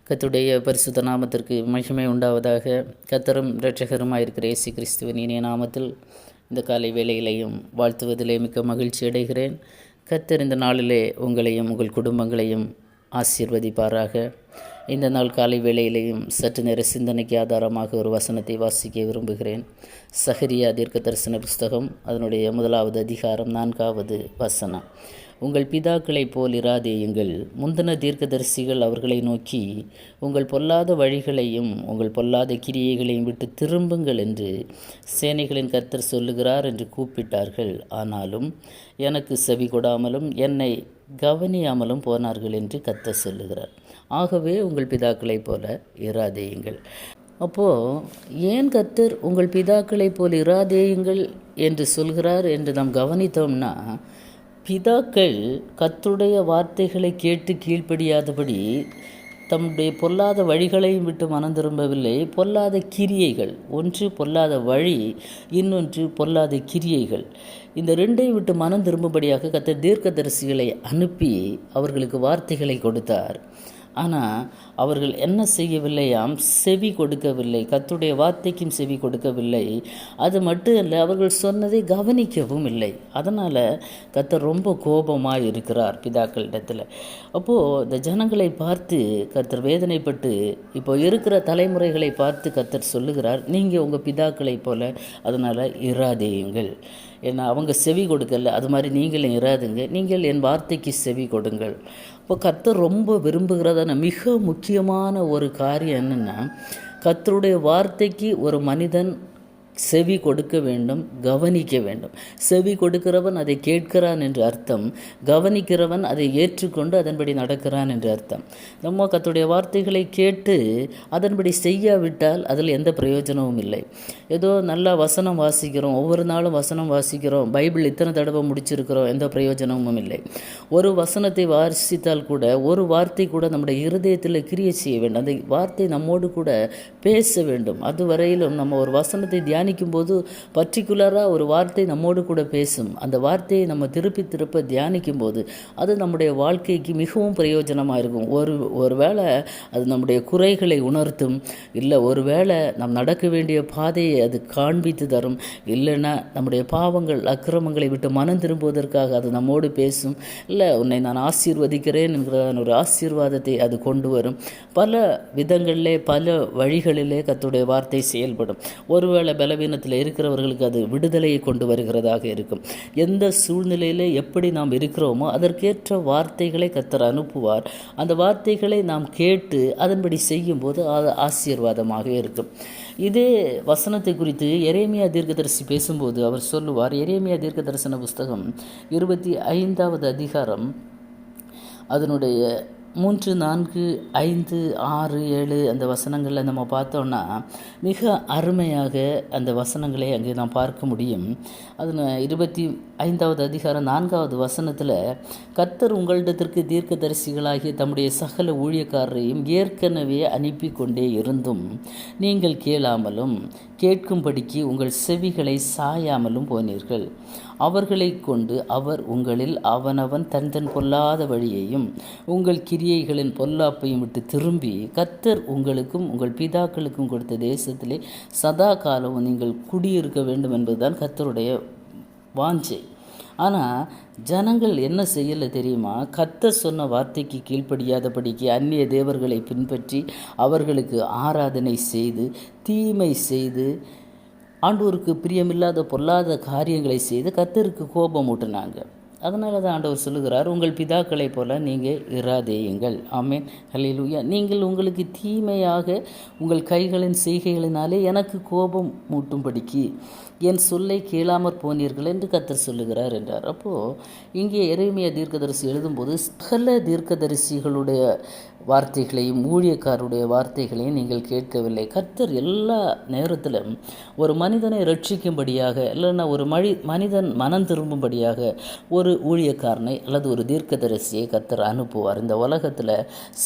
கர்த்தருடைய பரிசுத்த நாமத்திற்கு மகிமை உண்டாவதாக. கர்த்தரும் இரட்சகருமாயிருக்கிற இயேசு கிறிஸ்துவின் இனிய நாமத்தில் இந்த காலை வேளையிலையும் வாழ்த்துவதிலே மிக்க மகிழ்ச்சி அடைகிறேன். கர்த்தர் இந்த நாளிலே உங்களையும் உங்கள் குடும்பங்களையும் ஆசீர்வதிப்பாராக. இந்த நாள் காலை வேளையிலையும் சற்று நேர சிந்தனைக்கு ஆதாரமாக ஒரு வசனத்தை வாசிக்க விரும்புகிறேன். சகரியா தீர்க்க தரிசன புஸ்தகம் அதனுடைய 1வது அதிகாரம் 4வது வசனம். உங்கள் பிதாக்களைப் போல் இராதேயுங்கள். முந்தின தீர்க்கதரிசிகள் அவர்களை நோக்கி, உங்கள் பொல்லாத வழிகளையும் உங்கள் பொல்லாத கிரியைகளையும் விட்டு திரும்புங்கள் என்று சேனைகளின் கர்த்தர் சொல்லுகிறார் என்று கூப்பிட்டார்கள். ஆனாலும் எனக்கு செவி கொடாமலும் என்னை கவனியாமலும் போனார்கள் என்று கர்த்தர் சொல்லுகிறார். ஆகவே உங்கள் பிதாக்களைப் போல இராதேயுங்கள். அப்போது ஏன் கர்த்தர் உங்கள் பிதாக்களைப் போல் இராதேயுங்கள் என்று சொல்கிறார் என்று நாம் கவனித்தோம்னா, பிதாக்கள் கர்த்தருடைய வார்த்தைகளை கேட்டு கீழ்ப்படியாதபடி தம்முடைய பொல்லாத வழிகளையும் விட்டு மனம் திரும்பவில்லை. பொல்லாத கிரியைகள், ஒன்று பொல்லாத வழி, இன்னொன்று பொல்லாத கிரியைகள், இந்த ரெண்டையும் விட்டு மனம் திரும்பும்படியாக கர்த்தர் தீர்க்கதரிசிகளை அனுப்பி அவர்களுக்கு வார்த்தைகளை கொடுத்தார். ஆனால் அவர்கள் என்ன செய்யவில்லையாம்? செவி கொடுக்கவில்லை. கர்த்தருடைய வார்த்தைக்கும் செவி கொடுக்கவில்லை. அது மட்டும் இல்லை, அவர்கள் சொன்னதை கவனிக்கவும் இல்லை. அதனால் கர்த்தர் ரொம்ப கோபமாக இருக்கிறார் பிதாக்களிடத்தில். அப்போது இந்த ஜனங்களை பார்த்து கர்த்தர் வேதனைப்பட்டு இப்போ இருக்கிற தலைமுறைகளை பார்த்து கர்த்தர் சொல்லுகிறார், நீங்கள் உங்கள் பிதாக்களைப் போல அதனால் இராதேயுங்கள். ஏன்னா அவங்க செவி கொடுக்கல, அது மாதிரி நீங்களும் இராதுங்க. நீங்கள் என் வார்த்தைக்கு செவி கொடுங்கள். இப்போ கர்த்தர் ரொம்ப விரும்புகிறதான மிக முக்கியமான ஒரு காரியம் என்னென்னா, கர்த்தருடைய வார்த்தைக்கு ஒரு மனிதன் செவி கொடுக்க வேண்டும், கவனிக்க வேண்டும். செவி கொடுக்கிறவன் அதை கேட்கிறான் என்று அர்த்தம். கவனிக்கிறவன் அதை ஏற்றுக்கொண்டு அதன்படி நடக்கிறான் என்று அர்த்தம். நம்ம கர்த்தருடைய வார்த்தைகளை கேட்டு அதன்படி செய்யாவிட்டால் அதில் எந்த பிரயோஜனமும் இல்லை. ஏதோ நல்லா வசனம் வாசிக்கிறோம், ஒவ்வொரு நாளும் வசனம் வாசிக்கிறோம், பைபிள் இத்தனை தடவை முடிச்சிருக்கிறோம், எந்த பிரயோஜனமும் இல்லை. ஒரு வசனத்தை வாசித்தால் கூட ஒரு வார்த்தை கூட நம்முடைய இருதயத்தில் கிரியை செய்ய வேண்டும். அந்த வார்த்தை நம்மோடு கூட பேச வேண்டும். அதுவரையிலும் நம்ம ஒரு வசனத்தை தியானிக்கும் போது பர்டிகுலராக ஒரு வார்த்தை நம்மோடு கூட பேசும். அந்த வார்த்தையை நம்ம திருப்ப தியானிக்கும் போது அது நம்முடைய வாழ்க்கைக்கு மிகவும் பிரயோஜனமாக இருக்கும். ஒரு வேளை அது நம்முடைய குறைகளை உணர்த்தும், இல்லை ஒரு வேளை நாம் நடக்க வேண்டிய பாதையை அது காண்பித்து தரும், இல்லைன்னா நம்முடைய பாவங்கள் அக்கிரமங்களை விட்டு மனம் திரும்புவதற்காக அது நம்மோடு பேசும், இல்லை உன்னை நான் ஆசீர்வதிக்கிறேன் என்கிற ஒரு ஆசீர்வாதத்தை அது கொண்டு வரும். பல விதங்களிலே பல வழிகளிலே கர்த்தருடைய வார்த்தை செயல்படும். ஒருவேளை பலவீனத்தில் இருக்கிறவர்களுக்கு அது விடுதலையை கொண்டு வருகிறதாக இருக்கும். எந்த சூழ்நிலையில் எப்படி நாம் இருக்கிறோமோ அதற்கேற்ற வார்த்தைகளை கர்த்தர் அனுப்புவார். அந்த வார்த்தைகளை நாம் கேட்டு அதன்படி செய்யும்போது அது ஆசீர்வாதமாக இருக்கும். இதே வசனத்தை குறித்து எரேமியா தீர்க்கதரிசி பேசும்போது அவர் சொல்லுவார். எரேமியா தீர்க்க தரிசன புஸ்தகம் 25வது அதிகாரம் அதனுடைய 3, 4, 5, 6, 7 அந்த வசனங்களில் நம்ம பார்த்தோன்னா மிக அருமையாக அந்த வசனங்களை அங்கே நாம் பார்க்க முடியும். அதில் 25வது அதிகாரம் 4வது வசனத்தில், கர்த்தர் உங்களிடத்திற்கு தீர்க்கதரிசிகளாகிய தம்முடைய சகல ஊழியக்காரரையும் ஏற்கனவே அனுப்பி கொண்டே இருந்தும் நீங்கள் கேளாமலும் கேட்கும்படிக்கு உங்கள் செவிகளை சாயாமலும் போனீர்கள். அவர்களை கொண்டு அவர் உங்களில் அவனவன் தன் பொல்லாத வழியையும் உங்கள் கிரியைகளின் பொல்லாப்பையும் விட்டு திரும்பி கர்த்தர் உங்களுக்கும் உங்கள் பிதாக்களுக்கும் கொடுத்த தேசத்திலே சதா காலமும் நீங்கள் குடியிருக்க வேண்டும் என்பதுதான் கர்த்தருடைய வாஞ்சை. ஆனால் ஜனங்கள் என்ன செய்யலை தெரியுமா? கர்த்தர் சொன்ன வார்த்தைக்கு கீழ்ப்படியாதபடிக்கு அந்நிய தேவர்களை பின்பற்றி அவர்களுக்கு ஆராதனை செய்து தீமை செய்து ஆண்டவருக்கு பிரியமில்லாத பொல்லாத காரியங்களை செய்து கர்த்தருக்கு கோபம் ஊட்டினாங்க. அதனால தான் ஆண்டவர் சொல்லுகிறார், உங்கள் பிதாக்களைப் போல நீங்கள் இராதேயுங்கள். ஆமென், ஹல்லேலூயா. நீங்கள் உங்களுக்கு தீமையாக உங்கள் கைகளின் செய்கைகளினாலே எனக்கு கோபம் மூட்டும்படிக்கு என் சொல்லை கேளாமற் போனீர்கள் என்று கர்த்தர் சொல்லுகிறார் என்றார். அப்போது இங்கே எரேமியா தீர்க்கதரிசி எழுதும்போது சகல தீர்க்கதரிசிகளுடைய வார்த்தைகளையும் ஊழியக்காரருடைய வார்த்தைகளையும் நீங்கள் கேட்கவில்லை. கர்த்தர் எல்லா நேரத்திலும் ஒரு மனிதனை ரட்சிக்கும்படியாக, இல்லைன்னா ஒரு மனிதன் மனம் திரும்பும்படியாக ஒரு ஊழியக்காரனை அல்லது ஒரு தீர்க்கதரிசியை கர்த்தர் அனுப்புவார். இந்த உலகத்தில்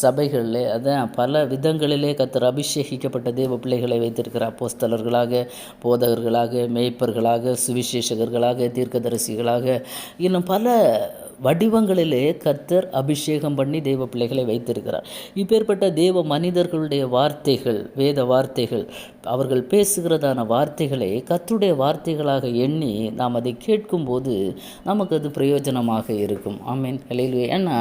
சபைகளில் அதான் பல விதங்களிலே கர்த்தர் அபிஷேகிக்கப்பட்ட தேவ பிள்ளைகளை வைத்திருக்கிற அப்போஸ்தலர்களாக, போதகர்களாக, மேய்ப்பர்களாக, சுவிசேஷகர்களாக, தீர்க்கதரிசிகளாக, இன்னும் பல வடிவங்களிலே கர்த்தர் அபிஷேகம் பண்ணி தெய்வ பிள்ளைகளை வைத்திருக்கிறார். இப்பேற்பட்ட தேவ மனிதர்களுடைய வார்த்தைகள், வேத வார்த்தைகள், அவர்கள் பேசுகிறதான வார்த்தைகளை கர்த்தருடைய வார்த்தைகளாக எண்ணி நாம் அதை கேட்கும்போது நமக்கு அது பிரயோஜனமாக இருக்கும். ஆமென், ஹல்லேலூயா. ஏன்னா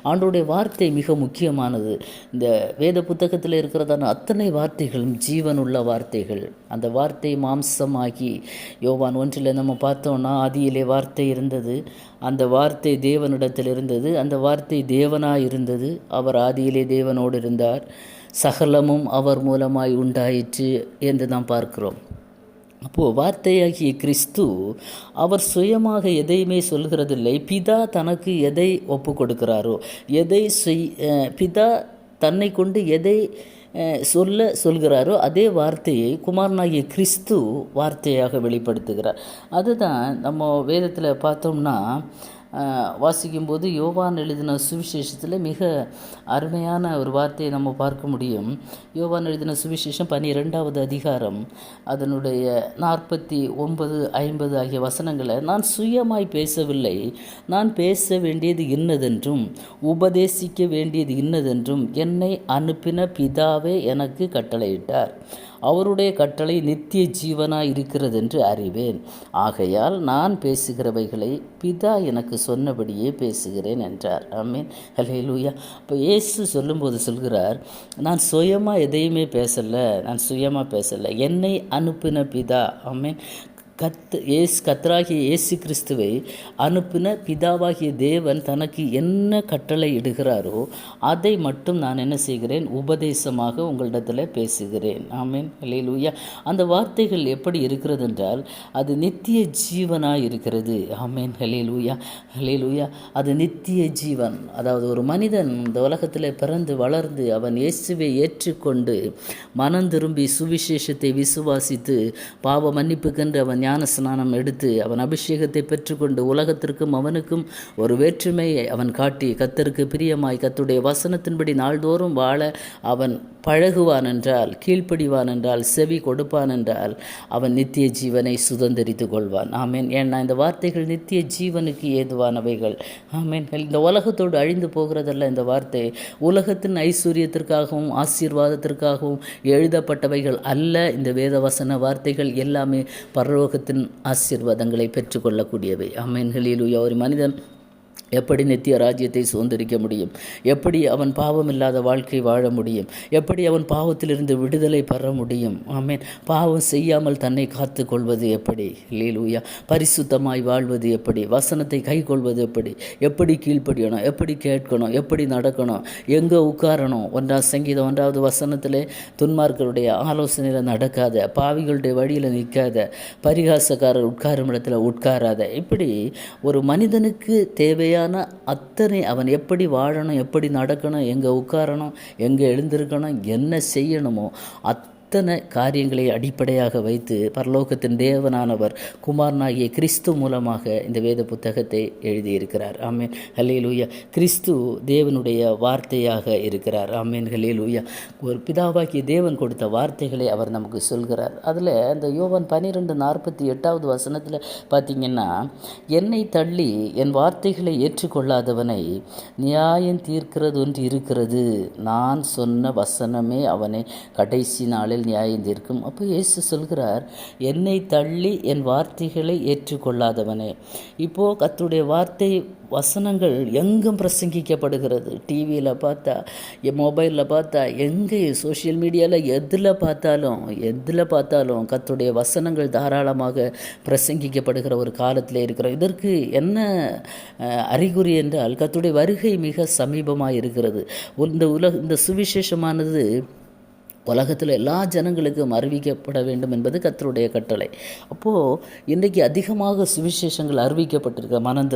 ஆண்டவருடைய வார்த்தை மிக முக்கியமானது. இந்த வேத புத்தகத்தில் இருக்கிறதான அத்தனை வார்த்தைகளும் ஜீவனுள்ள வார்த்தைகள். அந்த வார்த்தை மாம்சமாகி, யோவான் 1 நம்ம பார்த்தோம்னா, ஆதியிலே வார்த்தை இருந்தது, அந்த வார்த்தை தேவனிடத்தில் இருந்தது, அந்த வார்த்தை தேவனாய் இருந்தது, அவர் ஆதியிலே தேவனோடு இருந்தார், சகலமும் அவர் மூலமாய் உண்டாயிற்று என்று நாம் பார்க்கிறோம். அப்போது வார்த்தையாகிய கிறிஸ்து அவர் சுயமாக எதையுமே சொல்கிறதில்லை. பிதா தனக்கு எதை ஒப்பு கொடுக்கிறாரோ, எதை பிதா தன்னை கொண்டு எதை சொல்கிறாரோ அதே வார்த்தையை குமாரனாகிய கிறிஸ்து வார்த்தையாக வெளிப்படுத்துகிறார். அதுதான் நம்ம வேதத்தில் பார்த்தோம்னா வாசிக்கும்போது யோவான் எழுதின சுவிசேஷத்தில் மிக அருமையான ஒரு வார்த்தையை நம்ம பார்க்க முடியும். யோவான் எழுதின சுவிசேஷம் 12வது அதிகாரம் அதனுடைய 49, 50 ஆகிய வசனங்களை, நான் சுயமாய் பேசவில்லை, நான் பேச வேண்டியது இன்னதென்றும் உபதேசிக்க வேண்டியது இன்னதென்றும் என்னை அனுப்பின பிதாவே எனக்கு கட்டளையிட்டார். அவருடைய கட்டளை நித்திய ஜீவனாய் இருக்கிறதென்று அறிவேன். ஆகையால் நான் பேசுகிறவைகளை பிதா எனக்கு சொன்னபடியே பேசுகிறேன் என்றார். ஆமென், ஹல்லேலூயா. இப்போ இயேசு சொல்லும்போது சொல்கிறார், நான் சுயமாக எதையுமே பேசலை, என்னை அனுப்பின பிதா. ஆமென். கர்த்தராகிய இயேசு கிறிஸ்துவை அனுப்பின பிதாவாகிய தேவன் தனக்கு என்ன கட்டளை இடுகிறாரோ அதை மட்டும் நான் என்ன செய்கிறேன், உபதேசமாக உங்களிடத்தில் பேசுகிறேன். ஆமென், ஹல்லேலூயா. அந்த வார்த்தைகள் எப்படி இருக்கிறது என்றால் அது நித்திய ஜீவனாக இருக்கிறது. ஆமென், ஹல்லேலூயா, ஹல்லேலூயா. அது நித்திய ஜீவன். அதாவது ஒரு மனிதன் இந்த உலகத்தில் பிறந்து வளர்ந்து அவன் இயேசுவை ஏற்றுக்கொண்டு மனம் திரும்பி சுவிசேஷத்தை விசுவாசித்து பாவ மன்னிப்புக்கென்று அவன் ஞானஸ்நானம் எடுத்து அவன் அபிஷேகத்தை பெற்றுக்கொண்டு உலகத்திற்கும் அவனுக்கும் ஒரு வேற்றுமையை அவன் காட்டி கர்த்தருக்கு பிரியமாய் கர்த்தருடைய வசனத்தின்படி நாள்தோறும் வாழ அவன் பழகுவான் என்றால், கீழ்ப்படிவான் என்றால், செவி கொடுப்பான் என்றால் அவன் நித்திய ஜீவனை சுதந்திரித்து கொள்வான். ஆமேன். ஏன்னா இந்த வார்த்தைகள் நித்திய ஜீவனுக்கு ஏதுவானவைகள். ஆமேன். இந்த உலகத்தோடு அழிந்து போகிறதல்ல இந்த வார்த்தை. உலகத்தின் ஐஸ்வர்யத்திற்காகவும் ஆசீர்வாதத்திற்காகவும் எழுதப்பட்டவைகள் அல்ல. இந்த வேதவசன வார்த்தைகள் எல்லாமே பரலோகத்தின் ஆசீர்வாதங்களை பெற்றுக்கொள்ளக்கூடியவை. ஆமேன். ஹல்லேலூயா. ஒரு மனிதன் எப்படி நித்திய ராஜ்யத்தை சுதந்திரிக்க முடியும்? எப்படி அவன் பாவம் இல்லாத வாழ்க்கை வாழ முடியும்? எப்படி அவன் பாவத்திலிருந்து விடுதலை பெற முடியும்? ஆமென். பாவம் செய்யாமல் தன்னை காத்து கொள்வது எப்படி? ஹல்லேலூயா. பரிசுத்தமாய் வாழ்வது எப்படி? வசனத்தை கை கொள்வது எப்படி? எப்படி கீழ்ப்படியணும்? எப்படி கேட்கணும்? எப்படி நடக்கணும்? எங்கே உட்காரணும்? 1 சங்கீதம் 1வது வசனத்திலே துன்மார்க்கருடைய ஆலோசனையில் நடக்காத, பாவிகளுடைய வழியில் நிற்காத, பரிகாசக்காரர் உட்காரும் இடத்துல உட்காராத, இப்படி ஒரு மனிதனுக்கு தேவையான அத்தனை அவன் எப்படி வாழணும், எப்படி நடக்கணும், எங்கே உட்காரணும், எங்கே எழுந்திருக்கணும், என்ன செய்யணுமோ அத்தனை காரியங்களை அடிப்படையாக வைத்து பரலோகத்தின் தேவனானவர் குமாரனாகிய கிறிஸ்து மூலமாக இந்த வேத புத்தகத்தை எழுதியிருக்கிறார். ஆமேன். ஹல்லேலூயா. கிறிஸ்து தேவனுடைய வார்த்தையாக இருக்கிறார். ஆமேன். ஹல்லேலூயா. ஒரு பிதாவாகிய தேவன் கொடுத்த வார்த்தைகளை அவர் நமக்கு சொல்கிறார். அதில் அந்த யோவான் 12:48வது வசனத்தில் பார்த்திங்கன்னா, என்னை தள்ளி என் வார்த்தைகளை ஏற்றுக்கொள்ளாதவனை நியாயம் தீர்க்கிறது ஒன்று இருக்கிறது, நான் சொன்ன வசனமே அவனை கடைசி நாளில் நியாயம் தீர்க்கும். அப்போ இயேசு சொல்கிறார், என்னை தள்ளி என் வார்த்தைகளை ஏற்றுக்கொள்ளாதவனே. இப்போது கர்த்தருடைய வார்த்தை வசனங்கள் எங்கும் பிரசங்கிக்கப்படுகிறது. டிவியில் பார்த்தா, மொபைலில் பார்த்தா, எங்கே சோஷியல் மீடியாவில் எதில் பார்த்தாலும் கர்த்தருடைய வசனங்கள் தாராளமாக பிரசங்கிக்கப்படுகிற ஒரு காலத்தில் இருக்கிறோம். இதற்கு என்ன அறிகுறி என்றால் கர்த்தருடைய வருகை மிக சமீபமாக இருக்கிறது. இந்த சுவிசேஷமானது உலகத்தில் எல்லா ஜனங்களுக்கும் அறிவிக்கப்பட வேண்டும் என்பது கர்த்தருடைய கட்டளை. அப்போது இன்றைக்கு அதிகமாக சுவிசேஷங்கள் அறிவிக்கப்பட்டிருக்க, மனம்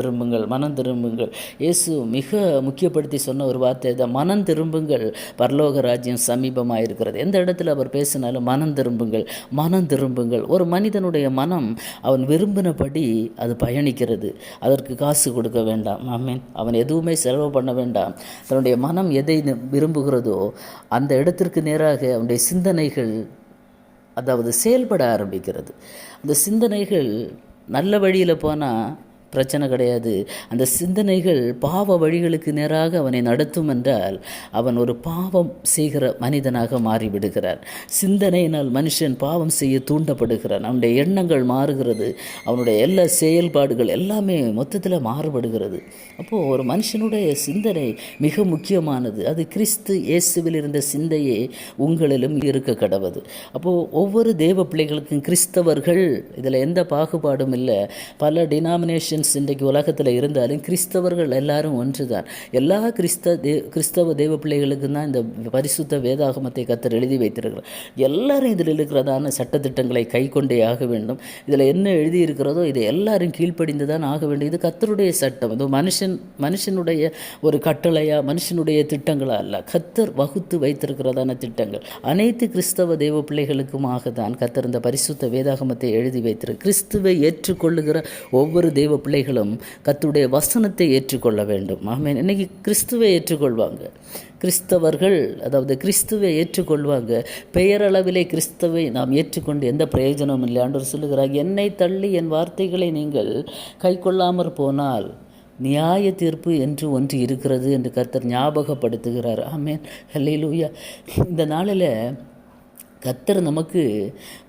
திரும்புங்கள். இயேசு மிக முக்கியப்படுத்தி சொன்ன ஒரு வார்த்தை தான், மனம் திரும்புங்கள், பரலோக ராஜ்யம் சமீபமாக இருக்கிறது. எந்த இடத்துல அவர் பேசினாலும் மனம் திரும்புங்கள். ஒரு மனிதனுடைய மனம் அவன் விரும்பினபடி அது பயணிக்கிறது. அதற்கு காசு கொடுக்க வேண்டாம். ஆமென். அவன் எதுவுமே செலவு பண்ண வேண்டாம். தன்னுடைய மனம் எதை விரும்புகிறதோ அந்த இடத்திற்கு நேராக அவனுடைய சிந்தனைகள் அதாவது செயல்பட ஆரம்பிக்கிறது. அந்த சிந்தனைகள் நல்ல வழியில் போனால் பிரச்சனை கிடையாது. அந்த சிந்தனைகள் பாவ வழிகளுக்கு நேராக அவனை நடத்தும் என்றால் அவன் ஒரு பாவம் செய்கிற மனிதனாக மாறிவிடுகிறார். சிந்தனையினால் மனுஷன் பாவம் செய்ய தூண்டப்படுகிறான். அவனுடைய எண்ணங்கள் மாறுகிறது, அவனுடைய எல்லா செயல்பாடுகள் எல்லாமே மொத்தத்தில் மாறுபடுகிறது. அப்போது ஒரு மனுஷனுடைய சிந்தனை மிக முக்கியமானது. அது கிறிஸ்து இயேசுவில் இருந்த சிந்தையே உங்களிலும் இருக்க கடவுது. அப்போது ஒவ்வொரு தேவ பிள்ளைகளுக்கும் கிறிஸ்தவர்கள் இதில் எந்த பாகுபாடும் இல்லை. பல டினாமினேஷன்ஸ் இன்றைக்கு உலகத்தில் இருந்தாலும் கிறிஸ்தவர்கள் எல்லாரும் ஒன்று தான். எல்லா கிறிஸ்தவ தேவ பிள்ளைகளுக்கு தான் இந்த பரிசுத்த வேதாகமத்தை கர்த்தர் எழுதி வைத்திருக்கிறார். எல்லாரும் இதில் இருக்கிறதான சட்டத்திட்டங்களை கை கொண்டே ஆக வேண்டும். இதில் என்ன எழுதியிருக்கிறதோ இதை எல்லாரும் கீழ்ப்படிந்து தான் ஆக வேண்டும். இது கர்த்தருடைய சட்டம். இது மனுஷனுடைய ஒரு கட்டளையா, மனுஷனுடைய திட்டங்களா அல்ல, கர்த்தர் வகுத்து வைத்திருக்கிறதான திட்டங்கள். அனைத்து கிறிஸ்தவ தேவ பிள்ளைகளுக்குமாக தான் கர்த்தர் இந்த பரிசுத்த வேதாகமத்தை எழுதி வைத்திருக்கிறார். கிறிஸ்துவை ஏற்றுக்கொள்ளுகிற ஒவ்வொரு தேவ பிள்ளைகளும் கர்த்தருடைய வசனத்தை ஏற்றுக்கொள்ள வேண்டும். ஆமென். இன்னைக்கு கிறிஸ்துவை ஏற்றுக்கொள்வாங்க கிறிஸ்தவர்கள், அதாவது கிறிஸ்துவை ஏற்றுக்கொள்வாங்க. பெயரளவிலே கிறிஸ்துவை நாம் ஏற்றுக்கொண்டு எந்த பிரயோஜனமும் இல்லை. ஆண்டவர் சொல்லுகிறார், என்னை தள்ளி என் வார்த்தைகளை நீங்கள் கை கொள்ளாமற் போனால் நியாய தீர்ப்பு என்று ஒன்று இருக்கிறது என்று கர்த்தர் ஞாபகப்படுத்துகிறார். ஆமென். ஹல்லேலூயா. இந்த நாளில் கர்த்தர் நமக்கு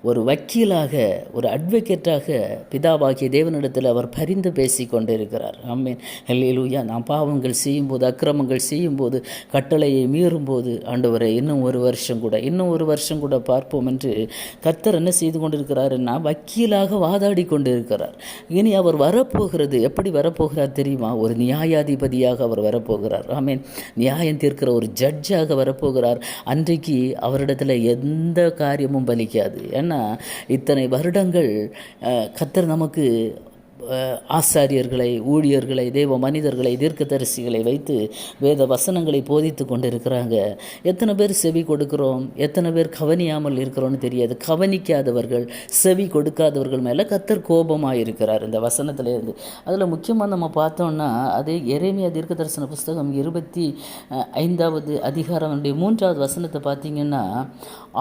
ஒரு வக்கீலாக, ஒரு அட்வொகேட்டாக பிதாவாகிய தேவனிடத்தில் அவர் பரிந்து பேசி கொண்டிருக்கிறார். ஆமென். ஹல்லேலூயா. நாம் பாவங்கள் செய்யும்போது, அக்கிரமங்கள் செய்யும்போது, கட்டளையை மீறும்போது, ஆண்டவரே இன்னும் ஒரு வருஷம் கூட பார்ப்போம் என்று கர்த்தர் என்ன செய்து கொண்டிருக்கிறாருன்னா வக்கீலாக வாதாடி கொண்டிருக்கிறார். இனி அவர் வரப்போகிறது. எப்படி வரப்போகிறார் தெரியுமா? ஒரு நியாயாதிபதியாக அவர் வரப்போகிறார். ஆமென். நியாயம் தீர்க்கிற ஒரு ஜட்ஜாக வரப்போகிறார். அன்றைக்கு அவரிடத்தில் எந்த காரியமும் பலிக்காது. ஏன்னா இத்தனை வருடங்கள் கர்த்தர் நமக்கு ஆசாரியர்களை, ஊழியர்களை, தேவ மனிதர்களை, தீர்க்கதரிசிகளை வைத்து வேத வசனங்களை போதித்து கொண்டிருக்கிறாங்க. எத்தனை பேர் செவி கொடுக்கிறோம், எத்தனை பேர் கவனியாமல் இருக்கிறோன்னு தெரியாது. கவனிக்காதவர்கள், செவி கொடுக்காதவர்கள் மேலே கர்த்தர் கோபமாக இருக்கிறார் இந்த வசனத்திலேருந்து. அதில் முக்கியமாக நம்ம பார்த்தோம்னா அதே எரேமியா தீர்க்க தரிசன புஸ்தகம் 25வது அதிகாரம் 3வது வசனத்தை பார்த்தீங்கன்னா,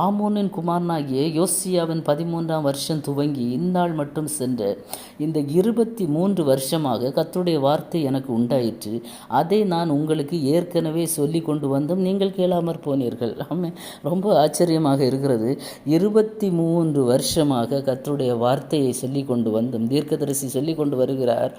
ஆமோனின் குமாரனாகிய யோசியாவின் 13ஆம் வருஷம் துவங்கி இந்நாள் மட்டும் சென்ற இந்த 23 வருஷமாக கர்த்தருடைய வார்த்தை எனக்கு உண்டாயிற்று. அதை நான் உங்களுக்கு ஏற்கனவே சொல்லி கொண்டு வந்தும் நீங்கள் கேளாமற் போனீர்கள். ஆமாம், ரொம்ப ஆச்சரியமாக இருக்கிறது. 23 வருஷமாக கர்த்தருடைய வார்த்தையை சொல்லி கொண்டு வந்தும் தீர்க்கதரிசி சொல்லி கொண்டு வருகிறார்.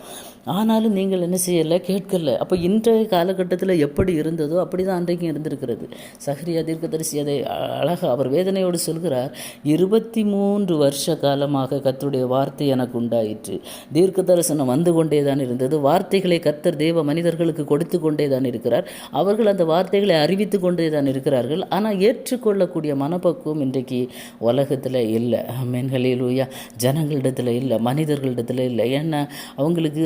ஆனாலும் நீங்கள் என்ன செய்யலை, கேட்கல. அப்போ இன்றைய காலகட்டத்தில் எப்படி இருந்ததோ அப்படி தான் அன்றைக்கும் இருந்திருக்கிறது. சகரியா தீர்க்கதரிசி அதை அழகாக அவர் வேதனையோடு சொல்கிறார். 23 வருஷ காலமாக கர்த்தருடைய வார்த்தை எனக்கு உண்டாயிற்று. தீர்க்க தரிசனம் வந்து கொண்டே தான் இருந்தது. வார்த்தைகளை கர்த்தர் தேவ மனிதர்களுக்கு கொடுத்து கொண்டே தான் இருக்கிறார். அவர்கள் அந்த வார்த்தைகளை அறிவித்து கொண்டே தான் இருக்கிறார்கள். ஆனால் ஏற்றுக்கொள்ளக்கூடிய மனப்பக்குவம் இன்றைக்கு உலகத்தில் இல்லை. ஆமென். ஹல்லேலூயா. ஜனங்களிடத்தில் இல்லை, மனிதர்களிடத்தில் இல்லை. ஏன்னா அவங்களுக்கு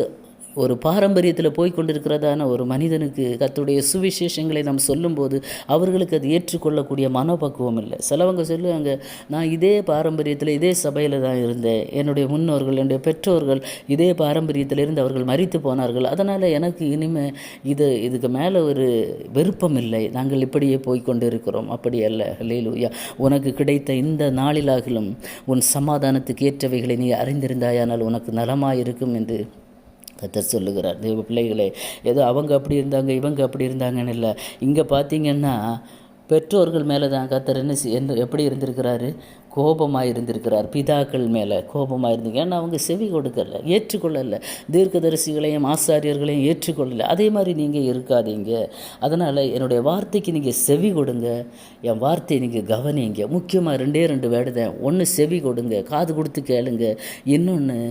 ஒரு பாரம்பரியத்தில் போய் கொண்டிருக்கிறதான ஒரு மனிதனுக்கு கர்த்தருடைய சுவிசேஷங்களை நாம் சொல்லும்போது அவர்களுக்கு அது ஏற்றுக்கொள்ளக்கூடிய மனப்பக்குவம் இல்லை. சிலவங்க சொல்லுவாங்க, நான் இதே பாரம்பரியத்தில் இதே சபையில் தான் இருந்தேன், என்னுடைய முன்னோர்கள், என்னுடைய பெற்றோர்கள் இதே பாரம்பரியத்தில் இருந்து அவர்கள் மரித்து போனார்கள், அதனால் எனக்கு இனிமேல் இதுக்கு மேலே ஒரு விருப்பம் இல்லை, நாங்கள் இப்படியே போய்கொண்டு இருக்கிறோம். அப்படி அல்ல. ஹல்லேலூயா. உனக்கு கிடைத்த இந்த நாளிலாகிலும் உன் சமாதானத்துக்கு ஏற்றவைகளை நீ அறிந்திருந்தாயானால் உனக்கு நலமாயிருக்கும் என்று கர்த்தர் சொல்லுகிறார். தேவ பிள்ளைகளே, ஏதோ அவங்க அப்படி இருந்தாங்க, இவங்க அப்படி இருந்தாங்கன்னு இல்லை. இங்கே பார்த்தீங்கன்னா பெற்றோர்கள் மேலே தான் கர்த்தர் எப்படி இருந்திருக்கிறாரு, கோபமாக இருந்திருக்கிறார். பிதாக்கள் மேலே கோபமாக இருந்தீங்க. ஏன்னா அவங்க செவி கொடுக்கல, ஏற்றுக்கொள்ளலை. தீர்க்கதரிசிகளையும் ஆசாரியர்களையும் ஏற்றுக்கொள்ளலை. அதே மாதிரி நீங்கள் இருக்காதீங்க. அதனால் என்னுடைய வார்த்தைக்கு நீங்கள் செவி கொடுங்க, என் வார்த்தையை நீங்கள் கவனிங்க. முக்கியமாக 2 வேர்டு தான். ஒன்று செவி கொடுங்க, காது கொடுத்து கேளுங்க. இன்னொன்று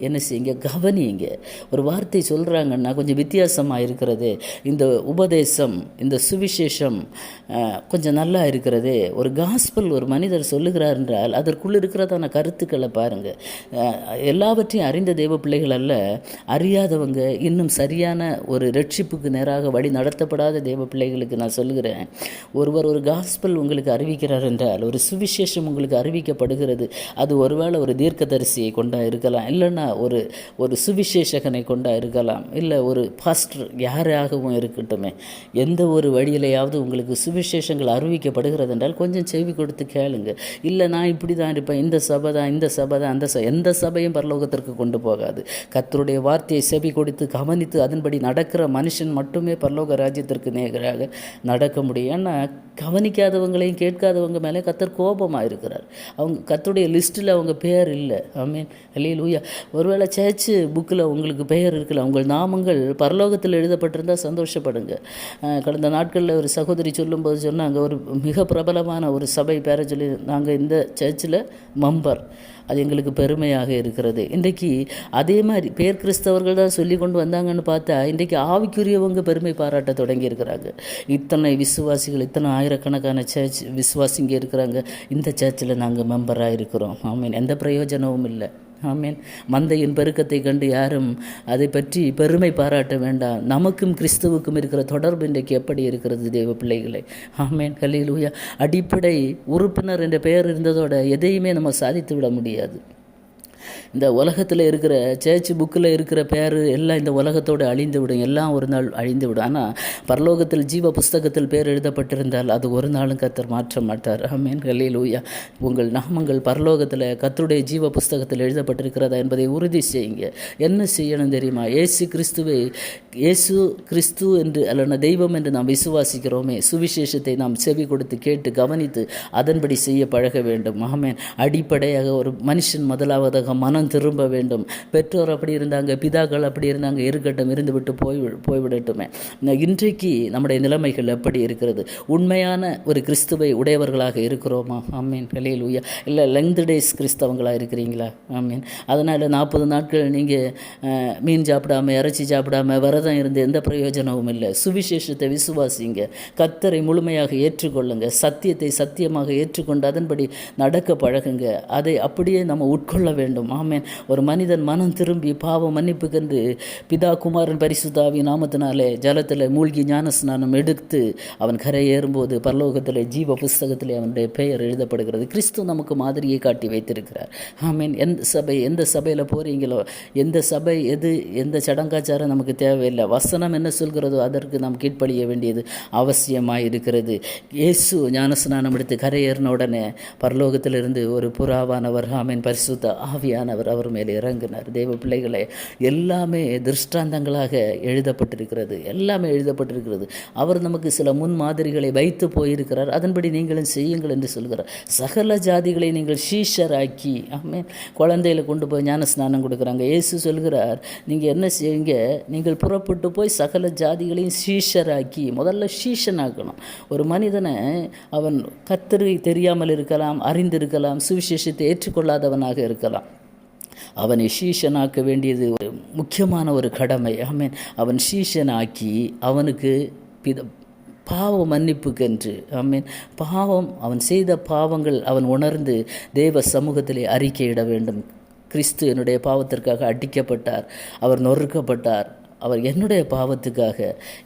என்ன செய்யுங்க, கவனிங்க. ஒரு வார்த்தை சொல்கிறாங்கன்னா கொஞ்சம் வித்தியாசமாக இருக்கிறது, இந்த உபதேசம், இந்த சுவிசேஷம் கொஞ்சம் நல்லா இருக்கிறது. ஒரு காஸ்பல் ஒரு மனிதர் சொல்லுகிறார் என்றால் அதற்குள்ளே இருக்கிறதான கருத்துக்களை பாருங்கள். எல்லாவற்றையும் அறிந்த தேவ பிள்ளைகள் அல்ல, அறியாதவங்க, இன்னும் சரியான ஒரு ரட்சிப்புக்கு நேராக வழி நடத்தப்படாத தேவ பிள்ளைகளுக்கு நான் சொல்லுகிறேன், ஒருவர் ஒரு காஸ்பல் உங்களுக்கு அறிவிக்கிறார் என்றால், ஒரு சுவிசேஷம் உங்களுக்கு அறிவிக்கப்படுகிறது, அது ஒருவேளை ஒரு தீர்க்கதரிசியை கொண்டா இருக்கலாம், இல்லைன்னா ஒரு ஒரு சுவிசேஷகனை கொண்டா இருக்கலாம், இல்லை ஒரு பாஸ்டர் யாராகவும் இருக்கட்டுமே, எந்த ஒரு வழியிலையாவது உங்களுக்கு சுவிசேஷங்கள் அறிவிக்கப்படுகிறது என்றால் கொஞ்சம் செவி கொடுத்து கேளுங்க. இல்லை நான் இப்படி தான் இருப்பேன், இந்த சபை தான் அந்த எந்த சபையும் பரலோகத்திற்கு கொண்டு போகாது. கர்த்தருடைய வார்த்தையை செவி கொடுத்து கவனித்து அதன்படி நடக்கிற மனுஷன் மட்டுமே பரலோக ராஜ்யத்திற்கு நேராக நடக்க முடியும். ஏன்னா கவனிக்காதவங்களையும் கேட்காதவங்க மேலே கர்த்தர் கோபமாக இருக்கிறார். அவங்க கர்த்தருடைய லிஸ்ட்டில் அவங்க பெயர் இல்லை. ஆமீன், அல்லேலூயா. ஒருவேளை சேர்ச்சு புக்கில் உங்களுக்கு பெயர் இருக்கல, உங்கள் நாமங்கள் பரலோகத்தில் எழுதப்பட்டிருந்தால் சந்தோஷப்படுங்க. கடந்த நாட்களில் ஒரு சகோதரி சொல்லும்போது சொன்னாங்க, ஒரு மிக பிரபலமான ஒரு சபை பேரை சொல்லி, நாங்கள் இந்த சர்ச்சில் மெம்பர், அது எங்களுக்கு பெருமையாக இருக்கிறது. இன்றைக்கு அதே மாதிரி பேர் கிறிஸ்தவர்கள் தான் சொல்லி கொண்டு வந்தாங்கன்னு பார்த்தா இன்றைக்கு ஆவிக்குரியவங்க பெருமை பாராட்ட தொடங்கி இருக்கிறாங்க. இத்தனை விசுவாசிகள், இத்தனை ஆயிரக்கணக்கான சர்ச் விசுவாசிங்க இருக்கிறாங்க, இந்த சர்ச்சில் நாங்கள் மெம்பராக இருக்கிறோம். ஆமீன். எந்த பிரயோஜனமும் இல்லை. ஆமீன். மந்தையின் பெருக்கத்தை கண்டு யாரும் அதை பற்றி பெருமை பாராட்ட வேண்டாம். நமக்கும் கிறிஸ்துவுக்கும் இருக்கிற தொடர்பு இன்றைக்கு எப்படி இருக்கிறது தேவ பிள்ளைகளை? ஆமீன், அல்லேலூயா. அடிப்படை உறுப்பினர் என்ற பெயர் இருந்ததோட எதையுமே நம்ம சாதித்து விட முடியாது. இந்த உலகத்தில் இருக்கிற சர்ச் புக்கில் இருக்கிற பேர் எல்லாம் இந்த உலகத்தோடு அழிந்து விடும், எல்லாம் ஒரு நாள் அழிந்து விடும். ஆனால் பரலோகத்தில் ஜீவ புஸ்தகத்தில் பேர் எழுதப்பட்டிருந்தால் அது ஒரு நாளும் கர்த்தர் மாற்ற மாட்டார். ஆமென், அல்லேலூயா. உங்கள் நாமங்கள் பரலோகத்தில் கர்த்தருடைய ஜீவ புஸ்தகத்தில் எழுதப்பட்டிருக்கிறதா என்பதை உறுதி செய்யுங்க. என்ன செய்யணும் தெரியுமா? இயேசு கிறிஸ்து என்று அல்லனா தெய்வம் என்று நாம் விசுவாசிக்கிறோமே, சுவிசேஷத்தை நாம் செவி கொடுத்து கேட்டு கவனித்து அதன்படி செய்ய பழக வேண்டும். ஆமென். அடிப்படையாக ஒரு மனுஷன் முதலாவதாக மனம் திரும்ப வேண்டும். பெற்றோர் அப்படி இருந்தாங்க, பிதாக்கள் அப்படி இருந்தாங்க, இருக்கட்டும், இருந்துவிட்டு போய்விடட்டுமே. இன்றைக்கு நம்முடைய நிலைமைகள் எப்படி இருக்கிறது? உண்மையான ஒரு கிறிஸ்துவை உடையவர்களாக இருக்கிறோமா? ஆமீன், அல்லேலூயா. இல்லை லெங்த் டேஸ் கிறிஸ்தவங்களாக இருக்கிறீங்களா? ஆமீன். அதனால் 40 நாட்கள் நீங்கள் மீன் சாப்பிடாம இறைச்சி சாப்பிடாம விரதம் இருந்து எந்த பிரயோஜனமும் இல்லை. சுவிசேஷத்தை விசுவாசிங்க, கர்த்தரை முழுமையாக ஏற்றுக்கொள்ளுங்க, சத்தியத்தை சத்தியமாக ஏற்றுக்கொண்டு அதன்படி நடக்க பழகுங்க. அதை அப்படியே நம்ம உட்கொள்ள வேண்டும். ஆமேன். ஒரு மனிதன் மனம் திரும்பி பாவ மன்னிப்புக்கென்று பிதா குமாரன் பரிசுத்த ஆவியின் நாமத்தினாலே ஜலத்தில் மூழ்கி ஞானஸ்நானம் எடுத்து அவன் கரை ஏறும்போது பரலோகத்தில் ஜீவ புஸ்தகத்தில் அவனுடைய பெயர் எழுதப்படுகிறது. கிறிஸ்து நமக்கு மாதிரியை காட்டி வைத்திருக்கிறார். ஆமேன். எந்த சபையில் போகிறீங்களோ, எந்த சபை எந்த சடங்காச்சாரம் நமக்கு தேவையில்லை. வசனம் என்ன சொல்கிறதோ அதற்கு நாம் கீழ்ப்படிய வேண்டியது அவசியமாக இருக்கிறது. இயேசு ஞானஸ்நானம் எடுத்து கரையேறின உடனே பரலோகத்திலிருந்து ஒரு புறாவானவர், ஆமேன், பரிசுத்த ஆவியானவர் அவர் மேலே இறங்கினார். தேவ பிள்ளைகளே, எல்லாமே திருஷ்டாந்தங்களாக எழுதப்பட்டிருக்கிறது, எல்லாமே எழுதப்பட்டிருக்கிறது. அவர் நமக்கு சில முன்மாதிரிகளை வைத்து போயிருக்கிறார். அதன்படி நீங்களும் செய்யுங்கள் என்று சொல்கிறார். சகல ஜாதிகளை நீங்கள் சீஷராக்கி, ஆமேன். குழந்தையில கொண்டு போய் ஞான ஸ்நானம் கொடுக்குறாங்க. இயேசு சொல்கிறார், நீங்கள் என்ன செய்யுங்க, நீங்கள் புறப்பட்டு போய் சகல ஜாதிகளையும் சீஷராக்கி, முதல்ல சீஷனாக்கணும். ஒரு மனிதனை அவன் கர்த்தரை தெரியாமல் இருக்கலாம், அறிந்திருக்கலாம், சுவிசேஷத்தை ஏற்றுக்கொள்ளாதவனாக இருக்கலாம். அவனை சீஷனாக்க வேண்டியது ஒரு முக்கியமான ஒரு கடமை. ஆமேன். அவன் சீஷனாக்கி அவனுக்கு பாவ மன்னிப்புக்கென்று, ஆமீன், பாவம் அவன் செய்த பாவங்கள் அவன் உணர்ந்து தேவ சமூகத்திலே அறிக்கையிட வேண்டும். கிறிஸ்து என்னுடைய பாவத்திற்காக அடிக்கப்பட்டார், அவர் நொறுக்கப்பட்டார், அவர் என்னுடைய பாவத்துக்காக,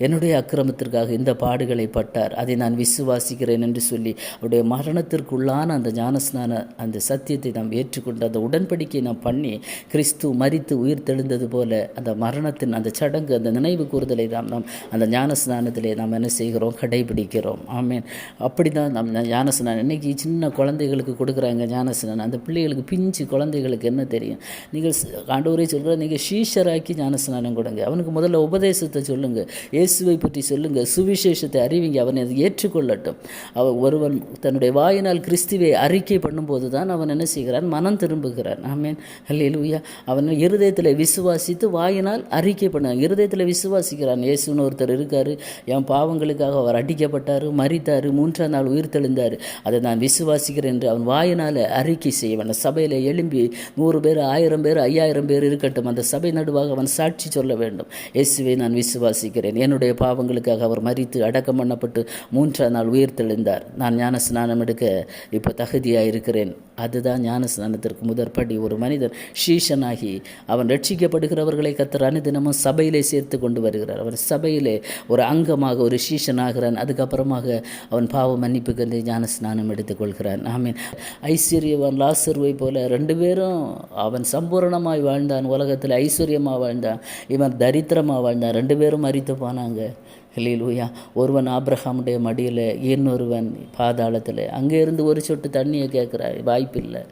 என்னுடைய அக்கிரமத்திற்காக இந்த பாடுகளை பட்டார், அதை நான் விசுவாசிக்கிறேன் என்று சொல்லி அவருடைய மரணத்திற்குள்ளான அந்த ஞானஸ்நான அந்த சத்தியத்தை நாம் ஏற்றுக்கொண்டு அந்த உடன்படிக்கையை நாம் பண்ணி கிறிஸ்து மரித்து உயிர் தெழுந்தது போல அந்த மரணத்தின் அந்த சடங்கு, அந்த நினைவு கூறுதலை நாம் அந்த ஞானஸ்நானத்திலே நாம் என்ன செய்கிறோம்? கடைபிடிக்கிறோம். ஆமீன். அப்படி தான் நம் ஞானஸ்நானம் இன்றைக்கி சின்ன குழந்தைகளுக்கு கொடுக்குறாங்க ஞானஸ்நானம். அந்த பிள்ளைகளுக்கு, பிஞ்சு குழந்தைகளுக்கு என்ன தெரியும்? நீங்கள் ஆண்டவரே சொல்கிற, நீங்கள் சீஷராக்கி ஞானஸ்நானம் கொடுங்க. அவனுக்கு முதல்ல உபதேசத்தை சொல்லுங்கள், இயேசுவை பற்றி சொல்லுங்கள், சுவிசேஷத்தை அறிவிங்க, அவனை அதை ஏற்றுக்கொள்ளட்டும். ஒருவன் தன்னுடைய வாயினால் கிறிஸ்துவை அறிக்கை பண்ணும்போது தான் அவன் என்ன செய்கிறான்? மனம் திரும்புகிறான். ஆமேன், அல்லேலூயா. அவன் இருதயத்தில் விசுவாசித்து வாயினால் அறிக்கை பண்ண, இருதயத்தில் விசுவாசிக்கிறான். இயேசுன்னு ஒருத்தர் இருக்கார், என் பாவங்களுக்காக அவர் அடிக்கப்பட்டார், மரித்தார், 3ஆம் நாள் உயிர் தெழுந்தார், அதை நான் விசுவாசிக்கிறேன் என்று அவன் வாயினால் அறிக்கை செய்வான். சபையில் எழும்பி 100 பேர், 1000 பேர், 5000 பேர் இருக்கட்டும், அந்த சபை நடுவாக அவன் சாட்சி சொல்ல வேண்டும். இயேசுவை நான் விசுவாசிக்கிறேன், என்னுடைய பாவங்களுக்காக அவர் மரித்து அடக்கம் பண்ணப்பட்டு 3ஆம் நாள் உயிர் தெழுந்தார், நான் ஞான ஸ்நானம் எடுக்க இப்போ தகுதியாக இருக்கிறேன், அதுதான் ஞானஸ்நானத்திற்கு முதற்படி. ஒரு மனிதன் சீஷனாகி அவன் ரட்சிக்கப்படுகிறவர்களை கர்த்தர் அனுதினமும் சபையிலே சேர்த்து கொண்டு வருகிறார். அவன் சபையிலே ஒரு அங்கமாக ஒரு சீஷனாகிறான். அதுக்கப்புறமாக அவன் பாவ மன்னிப்புக்கு ஞானஸ்நானம் எடுத்துக்கொள்கிறான். ஆமீன். ஐஸ்வர்யவான் லாசருவை போல 2 பேரும், அவன் சம்பூரணமாய் வாழ்ந்தான், உலகத்தில் ஐஸ்வர்யமாக வாழ்ந்தான், இவன் தரித்திரமாக வாழ்ந்தான். 2 பேரும் மரித்து போனாங்க. ஹல்லேலூயா. ஒருவன் ஆபிரகாமுடைய மடியில், இன்னொருவன் பாதாளத்தில். அங்கேருந்து ஒரு சொட்டு தண்ணியை கேட்குறான், வாய்ப்பில்லை.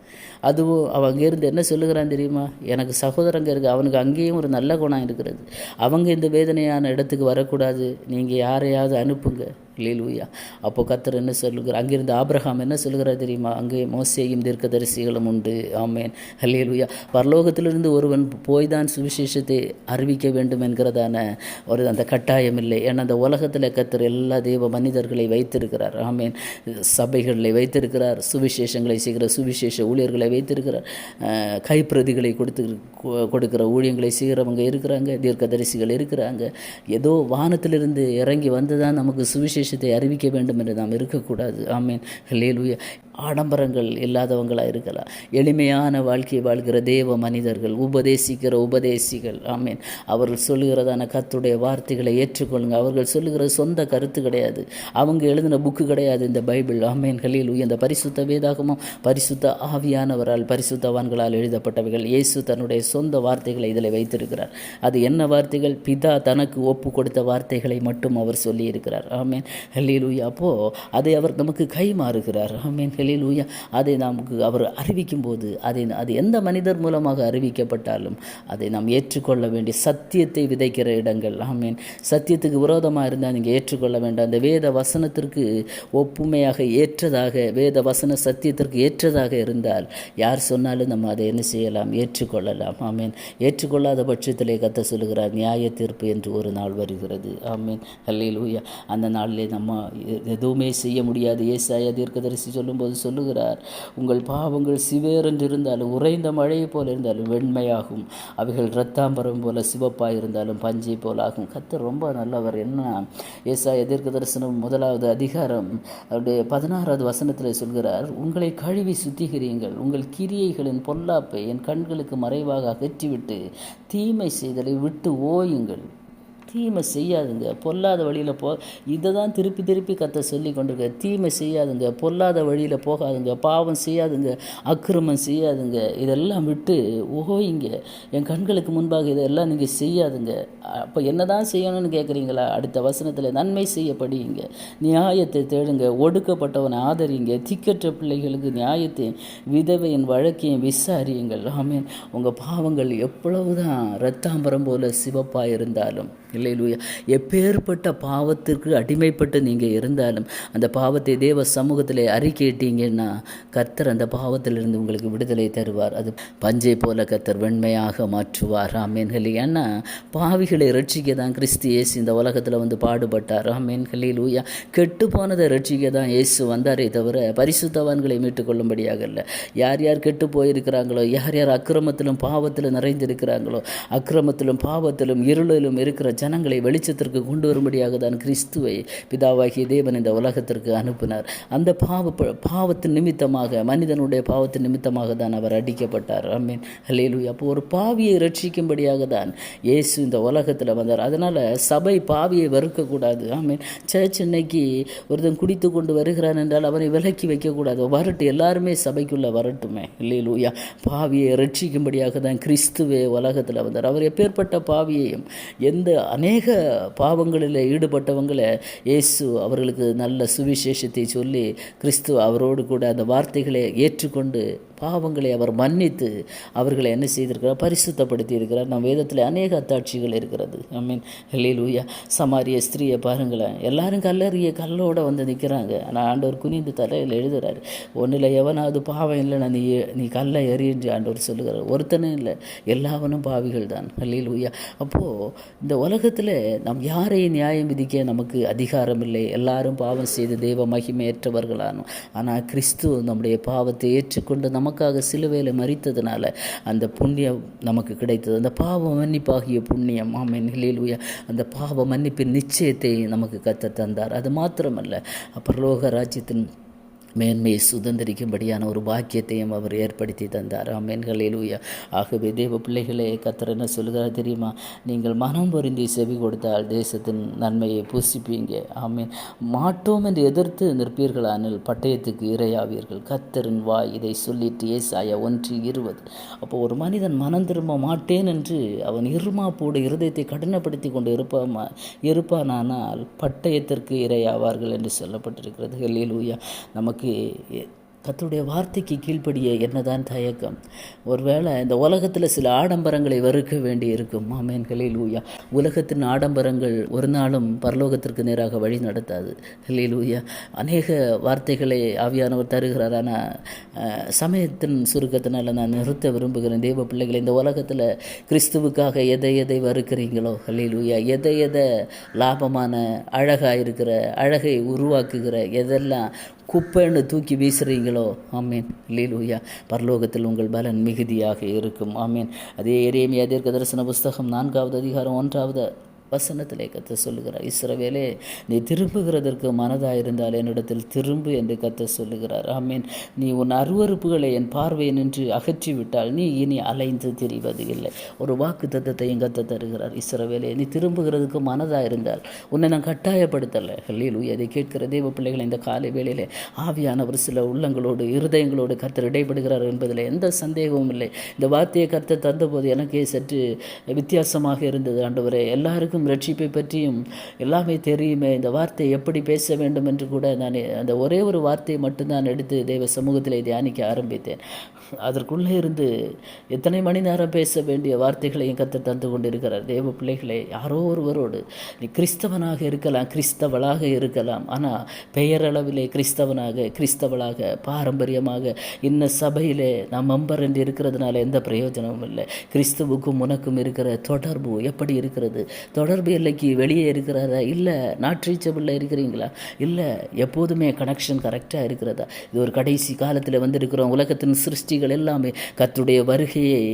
அதுவும் அவன் அங்கேருந்து என்ன சொல்லுகிறான் தெரியுமா? எனக்கு சகோதரங்க இருக்குது, அவனுக்கு அங்கேயும் ஒரு நல்ல குணம் இருக்கிறது, அவங்க இந்த வேதனையான இடத்துக்கு வரக்கூடாது, நீங்கள் யாரையாவது அனுப்புங்க. ஹல்லேலூயா. அப்போ கர்த்தர் என்ன சொல்லுகிறார்? அங்கிருந்து ஆபிரகாம் என்ன சொல்லுகிறார் தெரியுமா? அங்கே மோசேயும் தீர்க்கதரிசிகளும் உண்டு. ஆமேன். ஹல்லேலூயா. பரலோகத்திலிருந்து ஒருவன் போய் தான் சுவிசேஷத்தை அறிவிக்க வேண்டும் என்கிறதான ஒரு அந்த கட்டாயம் இல்லை. ஏன்னா அந்த உலகத்தில் கர்த்தர் எல்லா தேவ மனிதர்களை வைத்திருக்கிறார். ஆமேன். சபைகளை வைத்திருக்கிறார், சுவிசேஷங்களை செய்கிற சுவிசேஷ ஊழியர்களை வைத்திருக்கிறார், கைப்பிரதிகளை கொடுக்கிற ஊழியங்களை செய்கிறவங்க இருக்கிறாங்க, தீர்க்கதரிசிகள் இருக்கிறாங்க. ஏதோ வானத்திலிருந்து இறங்கி வந்து தான் நமக்கு சுவிசேஷத்தை அறிவிக்க வேண்டும் என்று நாம் இருக்கக்கூடாது. ஆமேன். ஹல்லேலூயா. ஆடம்பரங்கள் இல்லாதவங்களாக இருக்கலாம், எளிமையான வாழ்க்கையை வாழ்கிற தேவ மனிதர்கள், உபதேசிக்கிற உபதேசிகள். ஆமேன். அவர்கள் சொல்லுகிறதான கர்த்தருடைய வார்த்தைகளை ஏற்றுக்கொள்ளுங்க. அவர்கள் சொல்லுகிற சொந்த கருத்து கிடையாது, அவங்க எழுதின புக்கு கிடையாது இந்த பைபிள். ஆமேன். ஹல்லேலூயா. இந்த பரிசுத்த வேதாகமும் பரிசுத்த ஆவியானவரால் பரிசுத்தவான்களால் எழுதப்பட்டவைகள். இயேசு தன்னுடைய சொந்த வார்த்தைகளை இதில் வைத்திருக்கிறார். அது என்ன வார்த்தைகள்? பிதா தனக்கு ஒப்பு கொடுத்த வார்த்தைகளை மட்டும் அவர் சொல்லியிருக்கிறார். ஆமேன். ஹல்லேலூயா. அப்போது அதை அவர் நமக்கு கைமாறுகிறார். ஆமேன். ஹல்லேலூயா. அதை நமக்கு அவர் அறிவிக்கும் போது அது எந்த மனிதர் மூலமாக அறிவிக்கப்பட்டாலும் அதை நாம் ஏற்றுக்கொள்ள வேண்டிய சத்தியத்தை விதைக்கிற இடங்கள். ஆமேன். சத்தியத்துக்கு விரோதமாக இருந்தால் நீங்கள் ஏற்றுக்கொள்ள வேண்டாம். அந்த வேத வசனத்திற்கு ஒப்புமையாக ஏற்றதாக, வேத வசன சத்தியத்திற்கு ஏற்றதாக இருந்தால் யார் சொன்னாலும் நம்ம அதை என்ன செய்யலாம்? ஏற்றுக்கொள்ளலாம். ஆமேன். ஏற்றுக்கொள்ளாத பட்சத்திலே கர்த்தர் சொல்லுகிறார், நியாய தீர்ப்பு என்று ஒரு நாள் வருகிறது. ஆமேன். ஹல்லேலூயா. அந்த நாளிலே நம்ம எதுவுமே செய்ய முடியாது. ஏசாயா தீர்க்கதரிசி சொல்லும்போது சொல்லுகிறார், உங்கள் பாவங்கள் சிவேரென்று இருந்தாலும், உறைந்த மழையை போல இருந்தாலும் வெண்மையாகும், அவைகள் இரத்தாம்பரம் போல சிவப்பாக இருந்தாலும் பஞ்சை போல் ஆகும். கர்த்தர் ரொம்ப நல்லவர். என்ன? ஏசாயா தீர்க்கதரிசனம் 1வது அதிகாரம் அவருடைய 16வது வசனத்தில் சொல்கிறார், உங்களை கழுவி சுத்திகரியுங்கள், உங்கள் கிரியைகளின் பொல்லாப்பை என் கண்களுக்கு மறைவாக அகற்றிவிட்டு தீமை செய்தலை விட்டு ஓயுங்கள். தீமை செய்யாதுங்க, பொல்லாத வழியில் இதை தான் திருப்பி திருப்பி கர்த்தர் சொல்லி கொண்டிருக்க. தீமை செய்யாதுங்க, பொல்லாத வழியில் போகாதுங்க, பாவம் செய்யாதுங்க, அக்கிரமம் செய்யாதுங்க, இதெல்லாம் விட்டு ஓய்ங்க, என் கண்களுக்கு முன்பாக இதெல்லாம் நீங்கள் செய்யாதுங்க. அப்போ என்ன தான் செய்யணும்னு கேட்குறீங்களா? அடுத்த வசனத்தில் நன்மை செய்ய படியுங்க, நியாயத்தை தேடுங்க, ஒடுக்கப்பட்டவனை ஆதரிங்க, திக்கற்ற பிள்ளைகளுக்கு நியாயத்தை, விதவையின் வழக்கையும் விசாரியுங்கள். ஆமேன். உங்கள் பாவங்கள் எவ்வளவுதான் இரத்தாம்பரம் போல சிவப்பாக இருந்தாலும், இல்லையிலூயா, எப்பேற்பட்ட பாவத்திற்கு அடிமைப்பட்டு நீங்கள் இருந்தாலும் அந்த பாவத்தை தேவ சமூகத்தில் அறிக்கையிட்டீங்கன்னா கர்த்தர் அந்த பாவத்திலிருந்து உங்களுக்கு விடுதலை தருவார். அது பஞ்சை போல கர்த்தர் வெண்மையாக மாற்றுவார். ஆமேன். ஏன்னா பாவிகளை ரட்சிக்க தான் கிறிஸ்து இயேசு இந்த உலகத்தில் வந்து பாடுபட்டார். ஆமேன். ஹல்லேலூயா. கெட்டு போனதை ரட்சிக்க தான் இயேசு வந்தாரே தவிர பரிசுத்தவான்களை மீட்டுக்கொள்ளும்படியாக இல்லை. யார் யார் கெட்டு போயிருக்கிறாங்களோ, யார் யார் அக்கிரமத்திலும் பாவத்திலும் நிறைந்திருக்கிறாங்களோ, அக்கிரமத்திலும் பாவத்திலும் இருளிலும் இருக்கிற ஜனங்களை வெளிச்சத்திற்கு கொண்டு வரும்படியாக தான் கிறிஸ்துவை பிதாவாகிய தேவன் இந்த உலகத்திற்கு அனுப்பினார். அந்த பாவத்தின் நிமித்தமாக, மனிதனுடைய பாவத்தின் நிமித்தமாக தான் அவர் அடிக்கப்பட்டார். ஆமீன். ஹல்லேலூயா. அப்போ ஒரு பாவியை ரட்சிக்கும்படியாக தான் இயேசு இந்த உலகத்தில் வந்தார். அதனால் சபை பாவியை வெறுக்கக்கூடாது. ஆமீன். சர்ச் இன்னைக்கு ஒருத்தன் குடித்து கொண்டு வருகிறான் என்றால் அவனை விலக்கி வைக்கக்கூடாது. வரட்டு, எல்லாருமே சபைக்குள்ளே வரட்டுமே. ஹல்லேலூயா. பாவியை ரட்சிக்கும்படியாக தான் கிறிஸ்துவே உலகத்தில் வந்தார். அவர் எப்பேற்பட்ட பாவியையும், எந்த அநேக பாவங்களில் ஈடுபட்டவங்களை இயேசு அவர்களுக்கு நல்ல சுவிசேஷத்தை சொல்லி கிறிஸ்து அவரோடு கூட அந்த வார்த்தைகளை ஏற்றுக்கொண்டு பாவங்களை அவர் மன்னித்து அவர்களை என்ன செய்திருக்கிறார்? பரிசுத்தப்படுத்தி இருக்கிறார். நம் வேதத்தில் அநேக அத்தாட்சிகள் இருக்கிறது. ஐ ஹல்லேலூயா. சமாரிய ஸ்திரீயை பாருங்களேன், எல்லாரும் கல்லறிய கல்லோடு வந்து நிற்கிறாங்க. ஆனால் ஆண்டவர் குனிந்து தலையில் எழுதுகிறார், ஒன்றில் எவனாவது பாவம் இல்லைன்னா நீ கல்லை எறிஞ்சு ஆண்டவர் சொல்லுகிறார். ஒருத்தனும் இல்லை, எல்லாவனும் பாவிகள் தான். ஹல்லேலூயா. அப்போது இந்த உலகத்தில் நாம் யாரையும் நியாயம் விதிக்க நமக்கு அதிகாரம் இல்லை. எல்லாரும் பாவம் செய்து தெய்வ மகிமையற்றவர்களானோம். ஆனால் கிறிஸ்து நம்முடைய பாவத்தை ஏற்றுக்கொண்டு நமக்காக சிலுவையில் மரித்ததுனால அந்த புண்ணியம் நமக்கு கிடைத்தது. அந்த பாவ மன்னிப்பாகிய புண்ணியம். ஆமென். ஹல்லேலூயா. அந்த பாவ மன்னிப்பின் நிச்சயத்தை நமக்கு கர்த்தர் தந்தார். அது மாத்திரமல்ல, பரலோக ராஜ்யத்தின் மேன்மையை சுதந்திரிக்கும்படியான ஒரு பாக்கியத்தையும் அவர் ஏற்படுத்தி தந்தார். ஆமென். ஹல்லேலூயா. ஆகவே தேவ பிள்ளைகளே, கர்த்தர் என்ன சொல்லுகிறார் தெரியுமா? நீங்கள் மனம் பொருந்தி செவி கொடுத்தால் தேசத்தின் நன்மையை புசிப்பீங்க. ஆமென். மாட்டோம் என்று எதிர்த்து நிற்பீர்களானில் பட்டயத்துக்கு இரையாவீர்கள். கர்த்தரின் வாய் இதை சொல்லிட்டு ஏசாயா 1:20. அப்போ ஒரு மனிதன் மனம் திரும்ப மாட்டேன் என்று அவன் இருமாப்போடு இருதயத்தை கடினப்படுத்தி கொண்டு இருப்பானானால் பட்டயத்திற்கு இரையாவார்கள் என்று சொல்லப்பட்டிருக்கிறது. ஹல்லேலூயா. நமக்கு கர்த்தருடைய வார்த்தைக்கு கீழ்ப்படிய என்னதான் தயக்கம்? ஒருவேளை இந்த உலகத்தில் சில ஆடம்பரங்களை வெறுக்க வேண்டி இருக்கும். ஆமென். ஹல்லேலூயா. உலகத்தின் ஆடம்பரங்கள் ஒரு நாளும் பரலோகத்திற்கு நேராக வழி நடத்தாது. ஹல்லேலூயா. அநேக வார்த்தைகளை ஆவியானவர் தருகிறார். ஆனால் சமயத்தின் சுருக்கத்தினால் நான் நிறுத்த விரும்புகிறேன். தேவ பிள்ளைகளை, இந்த உலகத்தில் கிறிஸ்துவுக்காக எதை எதை வெறுக்கிறீங்களோ, ஹல்லேலூயா, எதை லாபமான அழகாக இருக்கிற, அழகை உருவாக்குகிற எதெல்லாம் குப்பைன்னு தூக்கி வீசுகிறீங்களோ, ஆமீன், ஹல்லேலூயா, பரலோகத்தில் உங்கள் பலன் மிகுதியாக இருக்கும். ஆமீன். அதே எரேமியா தீர்க்க தரிசன புஸ்தகம் 4வது அதிகாரம் 1வது வசனத்திலே கர்த்தர் சொல்லுகிறார், இஸ்ரவேலே, நீ திரும்புகிறதற்கு மனதாயிருந்தால் என்னிடத்தில் திரும்பு என்று கர்த்தர் சொல்லுகிறார். ஆமீன். நீ உன் அருவருப்புகளை என் பார்வையை நின்று அகற்றிவிட்டால் நீ இனி அலைந்து திரிவது இல்லை. ஒரு வாக்கு தத்தத்தையும் கர்த்தர் தருகிறார். இஸ்ரவேலே, நீ திரும்புகிறதுக்கு மனதாயிருந்தால், உன்னை நான் கட்டாயப்படுத்தலை. ஹல்லேலூயா. இதை கேட்கிற தேவ பிள்ளைகளை, இந்த காலை வேளையிலே ஆவியானவர் சில உள்ளங்களோடு இருதயங்களோடு கர்த்தர் இடைப்படுகிறார் என்பதில் எந்த சந்தேகமும் இல்லை. இந்த வார்த்தையை கர்த்தர் தந்தபோது எனக்கே சற்று வித்தியாசமாக இருந்தது. ஆண்டவரே, எல்லாருக்கும் ரட்சிப்பை பற்றியும் எல்லாமே தெரியுமே, இந்த வார்த்தையை எப்படி பேச வேண்டும் என்று கூட நான் அந்த ஒரே ஒரு வார்த்தையை மட்டும்தான் எடுத்து தேவ சமூகத்தில் தியானிக்க ஆரம்பித்தேன். அதற்குள்ளே இருந்து எத்தனை மணி நேரம் பேச வேண்டிய வார்த்தைகளையும் கர்த்தர் தந்து கொண்டிருக்கிறார். தேவ பிள்ளைகளை, யாரோ ஒருவரோடு நீ கிறிஸ்தவனாக இருக்கலாம், கிறிஸ்தவளாக இருக்கலாம், ஆனால் பெயரளவிலே கிறிஸ்தவளாக பாரம்பரியமாக இன்ன சபையிலே நாம் மெம்பர் என்று இருக்கிறதுனால எந்த பிரயோஜனமும் இல்லை. கிறிஸ்துவுக்கும் உனக்கும் இருக்கிற தொடர்பு எப்படி இருக்கிறது? தொடர்பு எல்லைக்கு வெளியே இருக்கிறதா? இல்லை நாட்ரீச்சபிளில் இருக்கிறீங்களா? இல்லை எப்போதுமே கனெக்ஷன் கரெக்டாக இருக்கிறதா? இது ஒரு கடைசி காலத்தில் வந்திருக்கிறோம். உலகத்தின் சிருஷ்டிகள் எல்லாமே கர்த்தருடைய வருகையை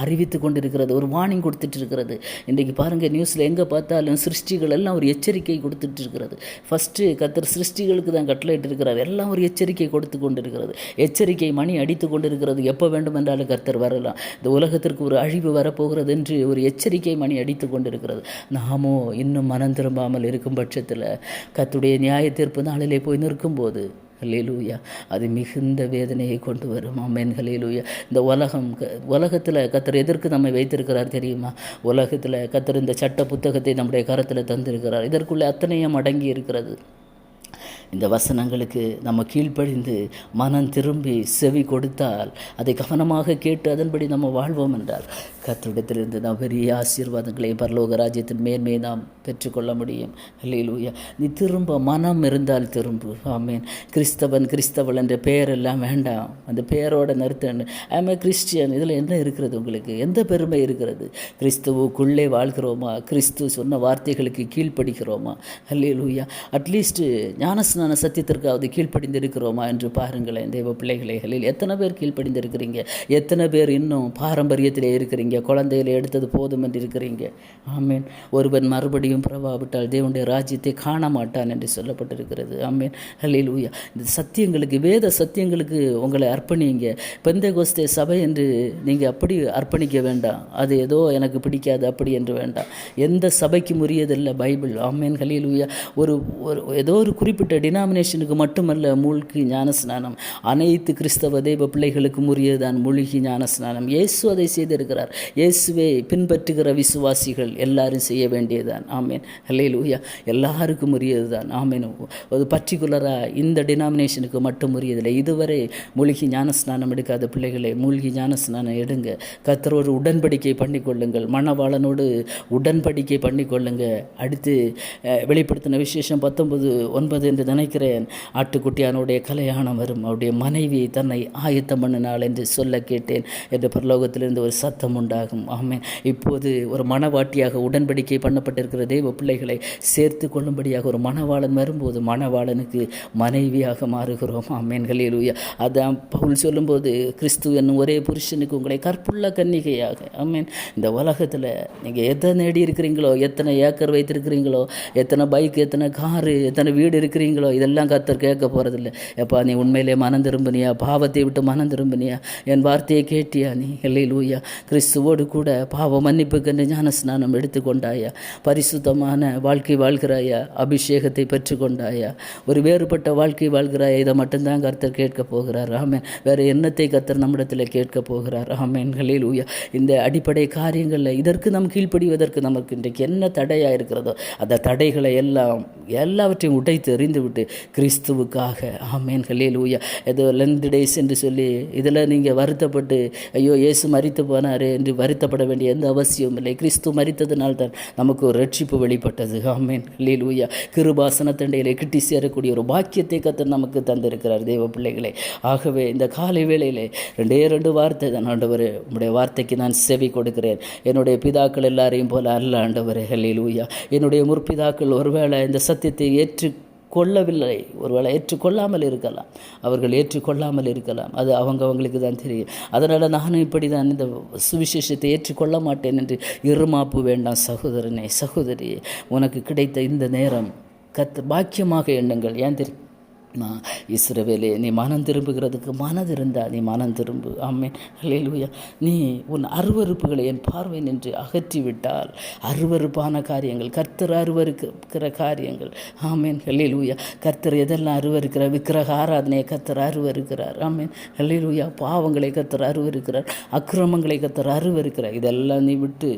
அறிவித்து கொண்டிருக்கிறது, ஒரு வார்னிங் கொடுத்துட்டு இருக்கிறது. இன்றைக்கு பாருங்கள், நியூஸில் எங்கே பார்த்தாலும் சிருஷ்டிகள் எல்லாம் ஒரு எச்சரிக்கை கொடுத்துட்டு இருக்கிறது. ஃபஸ்ட்டு கர்த்தர் சிருஷ்டிகளுக்கு தான் கட்டளையிட்டு இருக்கிறார், எல்லாம் ஒரு எச்சரிக்கை கொடுத்து கொண்டிருக்கிறது. எச்சரிக்கை மணி அடித்து கொண்டிருக்கிறது. எப்போ வேண்டுமென்றாலும் கர்த்தர் வரலாம், இந்த உலகத்திற்கு ஒரு அழிவு வரப்போகிறது என்று ஒரு எச்சரிக்கை மணி அடித்து கொண்டிருக்கிறது. நாமோ இன்னும் மனம் திரும்பாமல் இருக்கும் பட்சத்தில் கர்த்தருடைய நியாய தீர்ப்பு நாளிலே போய் நிற்கும்போது, ஹல்லேலூயா, அது மிகுந்த வேதனையை கொண்டு வரும். ஆமென். ஹல்லேலூயா. இந்த உலகத்தில் கர்த்தர் எதற்கு நம்மை வைத்திருக்கிறார் தெரியுமா? உலகத்தில் கர்த்தர் இந்த சட்ட புத்தகத்தை நம்முடைய கரத்தில் தந்திருக்கிறார். இதற்குள்ளே அத்தனையும் அடங்கி இருக்கிறது. இந்த வசனங்களுக்கு நம்ம கீழ்ப்படிந்து மனம் திரும்பி செவி கொடுத்தால், அதை கவனமாக கேட்டு அதன்படி நம்ம வாழ்வோம் என்றால், கர்த்தரிடத்திலிருந்து நாம் பெரிய ஆசீர்வாதங்களை, பரலோக ராஜ்யத்தின் மேன்மையை நாம் பெற்றுக்கொள்ள முடியும். ஹல்லேலூயா. நீ திரும்ப மனம் இருந்தால் திரும்பு. ஆமேன். கிறிஸ்தவள் என்ற பெயர் எல்லாம் வேண்டாம், அந்த பெயரோட நிறுத்தன்னு ஐ எம் ஏ கிறிஸ்டியன். இதில் என்ன இருக்கிறது? உங்களுக்கு எந்த பெருமை இருக்கிறது? கிறிஸ்துவுக்குள்ளே வாழ்கிறோமா? கிறிஸ்து சொன்ன வார்த்தைகளுக்கு கீழ்ப்படுகிறோமா? ஹல்லேலூயா. அட்லீஸ்ட் ஞானஸ்நான சத்தியத்திற்காவது கீழ்ப்படிந்திருக்கிறோமா என்று பாருங்களேன். தேவ பிள்ளைகளை, எத்தனை பேர் கீழ்ப்படிந்திருக்கிறீங்க? எத்தனை பேர் இன்னும் பாரம்பரியத்திலே இருக்கிறீங்க? குழந்தையில எடுத்தது போதும் என்று இருக்கிறீங்க. ஆமீன். ஒருவன் மறுபடியும் பிறவாவிட்டால் தேவனுடைய ராஜ்யத்தை காண மாட்டான் என்று சொல்லப்பட்டிருக்கிறது. ஆமீன். ஹல்லேலூயா. இந்த சத்தியங்களுக்கு, வேத சத்தியங்களுக்கு உங்களை அர்ப்பணிங்க. பெந்தேகோஸ்தே சபை என்று நீங்கள் அப்படி அர்ப்பணிக்க வேண்டாம். அது ஏதோ எனக்கு பிடிக்காது அப்படி என்று வேண்டாம். எந்த சபைக்கும் உரியதில்லை பைபிள். ஆமீன். ஹல்லேலூயா. ஏதோ ஒரு குறிப்பிட்ட டினாமினேஷனுக்கு மட்டுமல்ல மூழ்கி ஞானஸ்நானம், அனைத்து கிறிஸ்தவ தேவ பிள்ளைகளுக்கும் உரியதுதான் மூழ்கி ஞானஸ்நானம். இயேசு அதை செய்திருக்கிறார். இயேசுவை பின்பற்றுகிற விசுவாசிகள் எல்லாரும் செய்ய வேண்டியதுதான். ஆமீன். ஹல்லேலூயா. எல்லாருக்கும் உரியதுதான். ஆமீன். அது பர்டிகுலராக இந்த டினாமினேஷனுக்கு மட்டும் உரியதில்லை. இதுவரை மூழ்கி ஞானஸ்நானம் எடுக்காத பிள்ளைகளை மூழ்கி ஞானஸ்நானம் எடுங்க. கர்த்தரோடு உடன்படிக்கை பண்ணிக்கொள்ளுங்கள். மணவாளனோடு உடன்படிக்கை பண்ணிக்கொள்ளுங்க. அடுத்து வெளிப்படுத்தின விசேஷம் 19:9 என்று நினைக்கிறேன், ஆட்டுக்குட்டியானுடைய கல்யாணம் வரும், அவருடைய மனைவி தன்னை ஆயத்தம் பண்ணினாள் என்று சொல்ல கேட்டேன் என்று பரலோகத்திலிருந்து ஒரு சத்தம் உண்டாகும். ஆமேன். இப்போது ஒரு மணவாட்டியாக உடன்படிக்கை பண்ணப்பட்டிருக்கிற தேவ பிள்ளைகளை சேர்த்து கொள்ளும்படியாக ஒரு மணவாளன் வரும்போது மணவாளனுக்கு மனைவியாக மாறுகிறோம். ஆமேன். ஹல்லேலூயா. அதான் பவுல் சொல்லும்போது, கிறிஸ்து என்னும் ஒரே புருஷனுக்கு உங்களை கற்புள்ள கன்னிகையாக. ஆமேன். இந்த உலகத்தில் நீங்கள் எதை நேடி இருக்கிறீங்களோ, எத்தனை ஏக்கர் வைத்திருக்கிறீங்களோ, எத்தனை பைக், எத்தனை காரு, எத்தனை வீடு இருக்கிறீங்களோ, இருக்கிறீங்களோ இதெல்லாம் கர்த்தர் கேட்க போகிறதில்ல. எப்பா நீ உண்மையிலே மனம் திரும்பினியா, பாவத்தை விட்டு மனம் திரும்பினியா, என் வார்த்தையை கேட்டியா, நீ அல்லேலூயா கிறிஸ்துவோடு கூட பாவ மன்னிப்புக்கென்று ஞானஸ்நானம் எடுத்துக்கொண்டாயா, பரிசுத்தமான வாழ்க்கை வாழ்கிறாயா, அபிஷேகத்தை பெற்றுக்கொண்டாயா, ஒரு வேறுபட்ட வாழ்க்கை வாழ்கிறாயா, இதை மட்டும்தான் கர்த்தர் கேட்க போகிறார். ஆமென். வேறு என்னத்தை கர்த்தர் நம்மிடத்தில் கேட்க போகிறார். ஆமென். அல்லேலூயா. இந்த அடிப்படை காரியங்களில் இதற்கு நாம் கீழ்ப்படிவதற்கு நமக்கு இன்றைக்கு என்ன தடையாக இருக்கிறதோ அந்த தடைகளை எல்லாவற்றையும் உடைத்து எறிந்து விட்டு கிறிஸ்துவுக்காக, ஆமென் அல்லேலூயா, ஏதோ லென்த் டேஸ் என்று சொல்லி இதில் நீங்கள் வருத்தப்பட்டு ஐயோ இயேசு மரித்து போனார் என்று வருத்தப்பட வேண்டிய எந்த அவசியமும் இல்லை. கிறிஸ்து மரித்ததினால்தான் நமக்கு ஒரு ரட்சிப்பு வெளிப்பட்டது. ஆமென் அல்லேலூயா. கிருபாசனத்தண்டையிலே கிட்டி சேரக்கூடிய ஒரு பாக்கியத்தை கர்த்தர் நமக்கு தந்திருக்கிறார் தேவ பிள்ளைகளே. ஆகவே இந்த காலை வேளையிலே ரெண்டு வார்த்தை தான். ஆண்டவரே உம்முடைய வார்த்தைக்கு நான் செவி கொடுக்கிறேன். என்னுடைய பிதாக்கள் எல்லாரையும் போல அல்ல ஆண்டவரே அல்லேலூயா. என்னுடைய முற்பிதாக்கள் ஒருவேளை இந்த சத்தியத்தை ஏற்றுக்கொள்ளவில்லை, ஒருவேளை ஏற்றுக்கொள்ளாமல் இருக்கலாம், அவர்கள் ஏற்றுக்கொள்ளாமல் இருக்கலாம், அது அவங்களுக்கு தான் தெரியும். அதனால் நானும் இப்படி தான் இந்த சுவிசேஷத்தை ஏற்றுக்கொள்ள மாட்டேன் என்று இருமாப்பு வேண்டாம் சகோதரனே சகோதரியே. உனக்கு கிடைத்த இந்த நேரம் பாக்கியமாக எண்ணுங்கள். ஏன் தெரியும் இஸ்ரவேலே, நீ மனம் திரும்புகிறதுக்கு மனது இருந்தால் நீ மனம் திரும்பு. ஆமென் அல்லேலூயா. நீ உன் அருவருப்புகளை என் பார்வை நின்று அகற்றிவிட்டால், அருவருப்பான காரியங்கள், கர்த்தர் அருவருக்கிற காரியங்கள், ஆமென் அல்லேலூயா. கர்த்தர் எதெல்லாம் அருவருக்கிறார்? விக்கிரக ஆராதனையை கர்த்தர் அருவருக்கிறார். ஆமென் அல்லேலூயா. பாவங்களை கர்த்தர் அருவருக்கிறார், அக்கிரமங்களை கர்த்தர் அருவருக்கிறார். இதெல்லாம் நீ விட்டு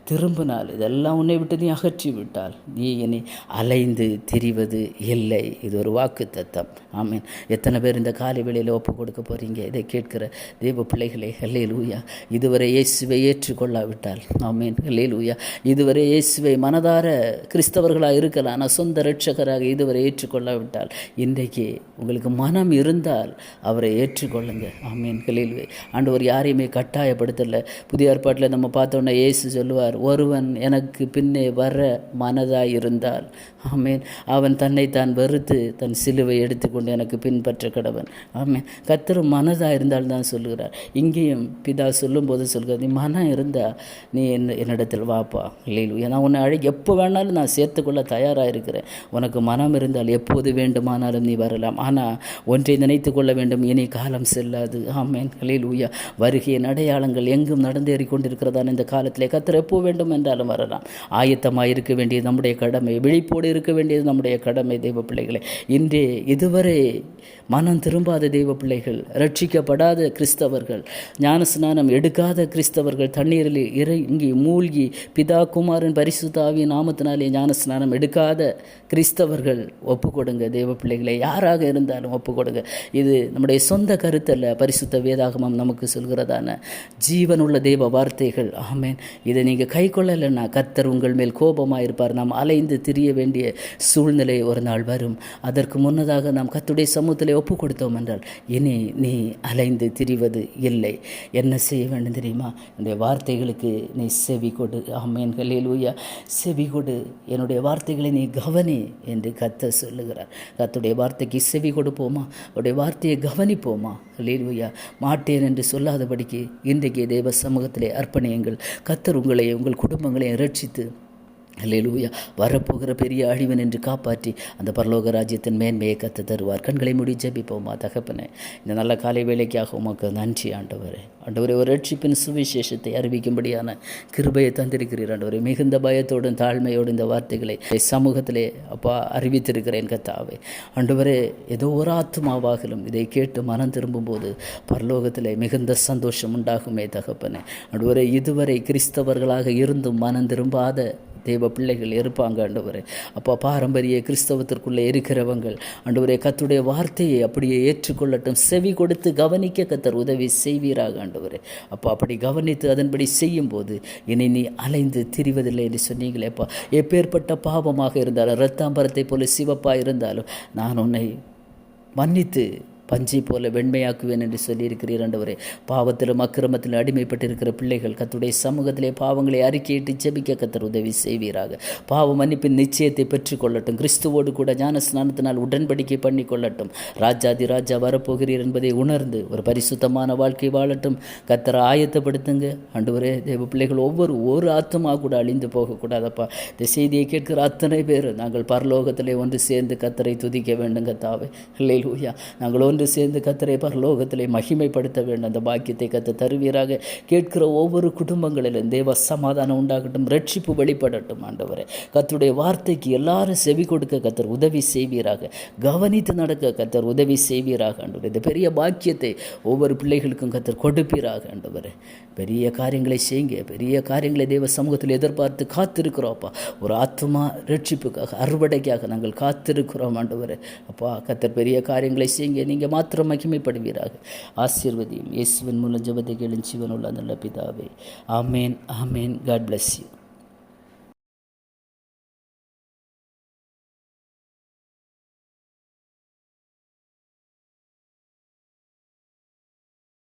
திரும்பினால், இதெல்லாம் உன்னை விட்டு நீ அகற்றி விட்டால், நீ என்னை அலைந்து திரிவது இல்லை. இது ஒரு வாக்கு தத்தம். ஆமீன். எத்தனை பேர் இந்த காலை வேளையில் ஒப்பு கொடுக்க போகிறீங்க? இதை கேட்கிற தேவ பிள்ளைகளே அல்லேலூயா. இதுவரை இயேசுவை ஏற்றுக்கொள்ளாவிட்டால், ஆமீன் அல்லேலூயா, இதுவரை இயேசுவை மனதார கிறிஸ்தவர்களாக இருக்கலாம், ஆனால் சொந்த இரட்சகராக இதுவரை ஏற்றுக்கொள்ளாவிட்டால், இன்றைக்கு உங்களுக்கு மனம் இருந்தால் அவரை ஏற்றுக்கொள்ளுங்க. ஆமீன் அல்லேலூயா. ஆண்டவர் யாரையுமே கட்டாயப்படுத்தலை. புதிய ஏற்பாட்டில் நம்ம பார்த்தோன்னா இயேசு சொல்லுவார், ஒருவன் எனக்கு பின்னே வர மனதாய் இருந்தால், ஆமேன், அவன் தன்னைத்தான் வெறுத்து தன் சிலுவை எடுத்துக்கொண்டு எனக்கு பின்பற்ற கடவன். ஆமேன். கர்த்தர் மனதாக இருந்தால் தான் சொல்லுகிறார். இங்கேயும் பிதா சொல்லும்போது சொல்கிறார், நீ மனம் இருந்தால் நீ என்னிடத்தில் வாப்பா இல்லையா, நான் உன்னை எப்போ வேணாலும் நான் சேர்த்துக்கொள்ள தயாராக இருக்கிறேன். உனக்கு மனம் இருந்தால் எப்போது வேண்டுமானாலும் நீ வரலாம். ஆனால் ஒன்றை நினைத்து கொள்ள வேண்டும், இனி காலம் செல்லாது. ஆமேன் அல்லேலூயா. வருகையின் அடையாளங்கள் எங்கும் நடந்தேறி கொண்டிருக்கிறதான இந்த காலத்திலே கர்த்தர் எப்போ வேண்டும் என்றாலும் வரலாம். ஆயத்தமாக இருக்க வேண்டியது நம்முடைய கடமை, விழிப்போடு இருக்க வேண்டியது நம்முடைய கடமை. தெய்வ பிள்ளைகளை, இன்றே இதுவரை மனம் திரும்பாத தெய்வ பிள்ளைகள், ரட்சிக்கப்படாத கிறிஸ்தவர்கள், ஞானஸ்நானம் எடுக்காத கிறிஸ்தவர்கள், தண்ணீரில் இறங்கி மூழ்கி பிதா குமாரன் பரிசுத்த ஆவியின் நாமத்தினாலே ஞானஸ்நானம் எடுக்காத கிறிஸ்தவர்கள் ஒப்பு கொடுங்க. தெய்வ பிள்ளைகளை, யாராக இருந்தாலும் ஒப்பு கொடுங்க. இது நம்முடைய சொந்த கருத்தல்ல, பரிசுத்த வேதாகமம் நமக்கு சொல்கிறதான ஜீவனுள்ள தெய்வ வார்த்தைகள். ஆமேன். இதை நீங்கள் கை கொள்ளலைன்னா கர்த்தர் உங்கள் மேல் கோபமாக இருப்பார். நாம் அலைந்து திரிய வேண்டிய சூழ்நிலை ஒரு நாள் வரும். அதற்கு முன்னதாக நாம் கர்த்தருடைய சமூகத்தில் ஒப்பு கொடுத்தோம் என்றால் இனி நீ அலைந்து திரிவது இல்லை. என்ன செய்ய வேண்டும் தெரியுமா? என்னுடைய வார்த்தைகளுக்கு நீ செவி கொடு. ஆமென் அல்லேலூயா. செவி கொடு, என்னுடைய வார்த்தைகளை நீ கவனி என்று கர்த்தர் சொல்லுகிறார். கர்த்தருடைய வார்த்தைக்கு செவி கொடுப்போமா? அவருடைய வார்த்தையை கவனிப்போமா? அல்லேலூயா. மாட்டேன் என்று சொல்லாதபடிக்கு இன்றைக்கு தேவ சமூகத்திலே அர்ப்பணியுங்கள். கர்த்தர் உங்களை உங்கள் குடும்பங்களையும் ரட்சித்து அல்லேலூயா வரப்போகிற பெரிய அழிவன் என்று காப்பாற்றி அந்த பரலோக ராஜ்யத்தின் மேன்மையை கற்று தருவார். கண்களை மூடி ஜெபிப்போமா? தகப்பனே, இந்த நல்ல காலை வேலைக்காக உமக்கு நன்றி ஆண்டவரே. ஆண்டவரே, ஒரு ரட்சிப்பின் சுவிசேஷத்தை அறிவிக்கும்படியான கிருபையை தந்திருக்கிறீர் ஆண்டவரே. மிகுந்த பயத்தோடும் தாழ்மையோடு இந்த வார்த்தைகளை சமூகத்திலே அப்பா அறிவித்திருக்கிறேன் கர்த்தாவே. ஆண்டவரே, ஏதோ ஒரு ஆத்மாவாகலும் இதை கேட்டு மனம் திரும்பும்போது பரலோகத்திலே மிகுந்த சந்தோஷம் உண்டாகுமே தகப்பனே. ஆண்டவரே, இதுவரை கிறிஸ்தவர்களாக இருந்தும் மனம் திரும்பாத தேவ பிள்ளைகள் இருப்பாங்க ஆண்டவரே. அப்போ பாரம்பரிய கிறிஸ்தவத்திற்குள்ளே இருக்கிறவங்கள் ஆண்டவரே கர்த்தருடைய வார்த்தையை அப்படியே ஏற்றுக்கொள்ளட்டும், செவி கொடுத்து கவனிக்க கர்த்தர் உதவி செய்வீராக ஆண்டவரே. அப்போ அப்படி கவனித்து அதன்படி செய்யும்போது இனி நீ அலைந்து திரிவதில்லை என்று சொன்னீங்களேப்பா. எப்பேற்பட்ட பாவமாக இருந்தாலும், இரத்தாம்பரத்தை போல சிவப்பாக இருந்தாலும் நான் உன்னை மன்னித்து பஞ்சை போல வெண்மையாக்குவேன் என்று சொல்லியிருக்கிறீர் ஆண்டவரே. பாவத்திலும் அக்கிரமத்திலும் அடிமைப்பட்டிருக்கிற பிள்ளைகள் கர்த்தருடைய சமூகத்திலே பாவங்களை அறிக்கையிட்டு ஜெபிக்க கர்த்தர் உதவி செய்வீராக. பாவ மன்னிப்பின் நிச்சயத்தை பெற்றுக்கொள்ளட்டும். கிறிஸ்துவோடு கூட ஞான ஸ்நானத்தினால் உடன்படிக்கை பண்ணி கொள்ளட்டும். ராஜாதி ராஜா வரப்போகிறீர் என்பதை உணர்ந்து ஒரு பரிசுத்தமான வாழ்க்கை வாழட்டும். கர்த்தரை ஆயத்தப்படுத்துங்க ஆண்டவரே. தேவ பிள்ளைகள் ஒரு ஆத்துமா கூட அழிந்து போகக்கூடாதப்பா. இந்த செய்தியை கேட்கிற அத்தனை பேர் நாங்கள் பரலோகத்திலே ஒன்று சேர்ந்து கர்த்தரை துதிக்க வேண்டும் கர்த்தாவே. அல்லேலூயா. நாங்கள் ஒன்று சேர்ந்து கர்த்தரை பரலோகத்திலே மகிமைப்படுத்த வேண்டும். அந்த பாக்கியத்தை கர்த்தர் தருவீராக. கேட்கிற ஒவ்வொரு குடும்பங்களிலும் தேவ சமாதானம் உண்டாகட்டும். ரட்சிப்பு வெளிப்படட்டும் ஆண்டவரே. கர்த்தருடைய வார்த்தைக்கு எல்லாரும் செவி கொடுக்க கர்த்தர் உதவி செய்வீராக. கவனித்து நடக்க கர்த்தர் உதவி செய்வீராக ஆண்டவரே. இந்த பெரிய பாக்கியத்தை ஒவ்வொரு பிள்ளைகளுக்கும் கர்த்தர் கொடுப்பீராக ஆண்டவரே. பெரிய காரியங்களை செய்யுங்க. பெரிய காரியங்களை தேவ சமூகத்தில் எதிர்பார்த்து காத்திருக்கிறோம்ப்பா. ஒரு ஆத்மா ரட்சிப்புக்காக, அறுவடைக்காக நாங்கள் காத்திருக்கிறோம் ஆண்டவரே. அப்பா கர்த்தர் பெரிய காரியங்களை செய்யுங்க. நீங்கள் மாத்திரம் மகிமைப்படுவீராக. ஆசீர்வதியும். இயேசுவின் மூலம் ஜெபத்தை கேளும் ஜீவனுள்ள நல்ல பிதாவே. ஆமேன், ஆமேன். God bless you.